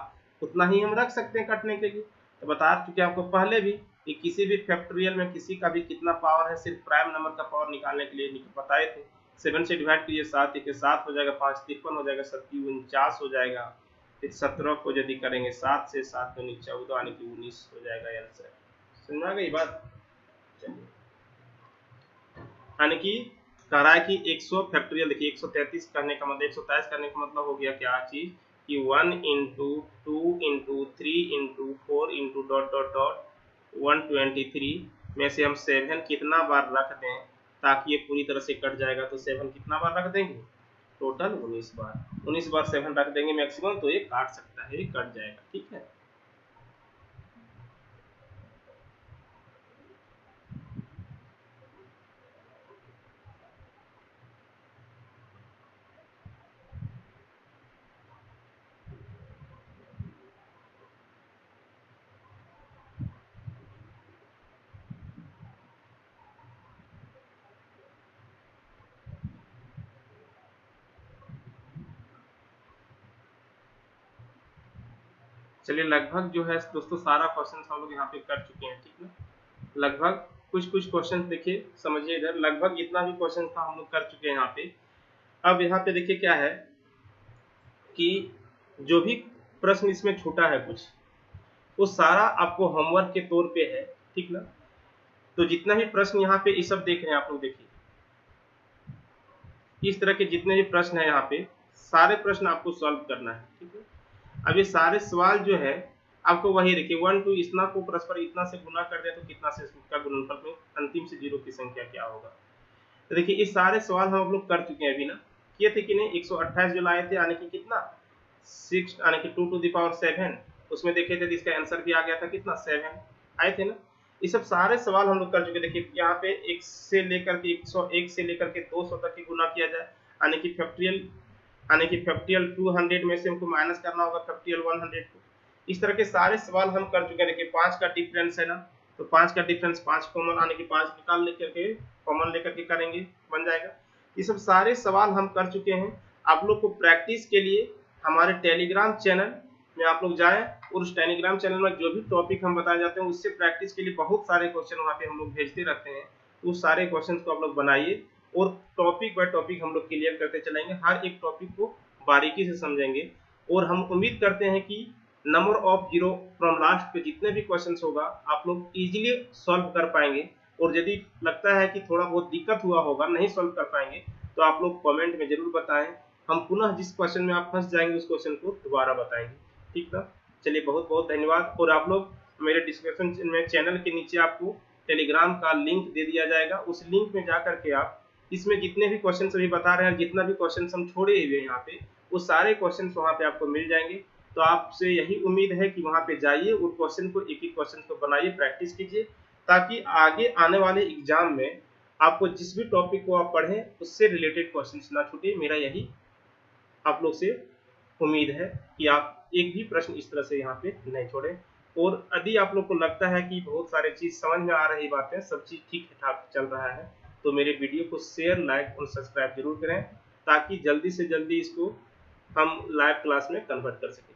उतना ही हम रख सकते हैं कटने के लिए। तो बता चुके आपको पहले भी कि किसी भी फैक्टोरियल में किसी का भी कितना पावर है, सिर्फ प्राइम नंबर का पावर निकालने के लिए बताए थे। 7 से डिवाइड कीजिए 7 के 7 हो जाएगा, 5 53 हो जाएगा, 7 49 हो जाएगा। फिर 17 को यदि करेंगे 7 से 7 तो 14 यानी कि 19 हो जाएगा आंसर। समझ में आ गई बात। यानी कि कह रहा है कि 100 फैक्टोरियल देखिए 133 करने का मतलब 123 करने का मतलब हो गया क्या चीज कि 1 into 2 into 3 into 4 into dot dot dot 123 में से हम 7 कितना बार रख दें ताकि ये पूरी तरह से कट जाएगा। तो 7 कितना बार रख देंगे, टोटल 19 बार। 19 बार 7 रख देंगे मैक्सिमम, तो ये काट सकता है, ये कट जाएगा, ठीक है। चलिए लगभग जो है दोस्तों सारा क्वेश्चन हम लोग यहाँ पे कर चुके हैं, ठीक है। लगभग कुछ कुछ क्वेश्चन देखिए समझिए इधर, लगभग जितना भी क्वेश्चन था हम लोग कर चुके हैं यहाँ पे। अब यहाँ पे देखिए क्या है कि जो भी प्रश्न इसमें छूटा है कुछ, वो सारा आपको होमवर्क के तौर पे है, ठीक ना। तो जितना भी प्रश्न यहाँ पे ये सब देख रहे हैं आप लोग, देखिए इस तरह के जितने भी प्रश्न है यहाँ पे सारे प्रश्न आपको सॉल्व करना है, ठीक है। अब ये सारे सवाल जो है आपको वही देखिए 1 2 इतना को परस्पर इतना से गुना कर दे तो कितना से इसका गुणनफल में अंतिम से 0 की संख्या क्या होगा। तो देखिए ये सारे सवाल हम लोग कर चुके हैं अभी ना, किए थे कि नहीं। 128 जो लाए थे यानी कि कितना 6 यानी कि 2 टू द पावर 7, उसमें देखे थे तो इसका आंसर भी आ गया था कितना 7 आए थे ना। ये सब सारे सवाल हम लोग कर चुके। देखिए यहाँ पे 1 से लेकर के 101 से लेकर के 200 तक की गुना किया जाए यानी कि फैक्टोरियल 200 में से हमको माइनस करना होगा फैक्टोरियल 100 को। इस तरह के सारे सवाल हम कर चुके हैं। देखिए 5 का डिफरेंस है ना, तो 5 का डिफरेंस 5 कॉमन आने की 5 निकाल लेकर के कॉमन लेकर के करेंगे, बन जाएगा। ये सब सारे सवाल हम कर चुके हैं। आप लोग को प्रैक्टिस के लिए हमारे टेलीग्राम चैनल में आप लोग जाएं और उस टेलीग्राम चैनल में जो भी टॉपिक हम बताए जाते हैं उससे प्रैक्टिस के लिए बहुत सारे क्वेश्चन वहाँ पे हम लोग भेजते रहते हैं। तो उस सारे क्वेश्चन को आप लोग बनाइए और टॉपिक बाय टॉपिक हम लोग क्लियर करते चलेंगे, हर एक टॉपिक को बारीकी से समझेंगे। और हम उम्मीद करते हैं कि number of zero from last पे जितने भी क्वेश्चंस होगा आप लोग इजीली सॉल्व कर पाएंगे। और यदि लगता है कि थोड़ा बहुत दिक्कत हुआ होगा, नहीं सॉल्व कर पाएंगे, तो आप लोग कमेंट में जरूर बताएं। हम पुनः जिस क्वेश्चन में आप फंस जाएंगे उस क्वेश्चन को दोबारा बताएंगे, ठीक ना। चलिए बहुत बहुत धन्यवाद। और आप लोग मेरे डिस्क्रिप्शन में चैनल के नीचे आपको टेलीग्राम का लिंक दे दिया जाएगा, उस लिंक में जा करके आप इसमें जितने भी क्वेश्चन अभी बता रहे हैं, जितना भी क्वेश्चन हम छोड़े हुए हैं यहाँ पे, वो सारे क्वेश्चन वहाँ पे आपको मिल जाएंगे। तो आपसे यही उम्मीद है कि वहाँ पे जाइए और क्वेश्चन को एक एक क्वेश्चन को बनाइए, प्रैक्टिस कीजिए, ताकि आगे आने वाले एग्जाम में आपको जिस भी टॉपिक को आप पढ़ें उससे रिलेटेड क्वेश्चन ना छूटे। मेरा यही आप लोग से उम्मीद है कि आप एक भी प्रश्न इस तरह से यहाँ पे नहीं छोड़ें। और यदि आप लोग को लगता है कि बहुत सारे चीज समझ में आ रही बातें, सब चीज ठीक ठाक चल रहा है, तो मेरे वीडियो को शेयर, लाइक और सब्सक्राइब जरूर करें, ताकि जल्दी से जल्दी इसको हम लाइव क्लास में कन्वर्ट कर सकें।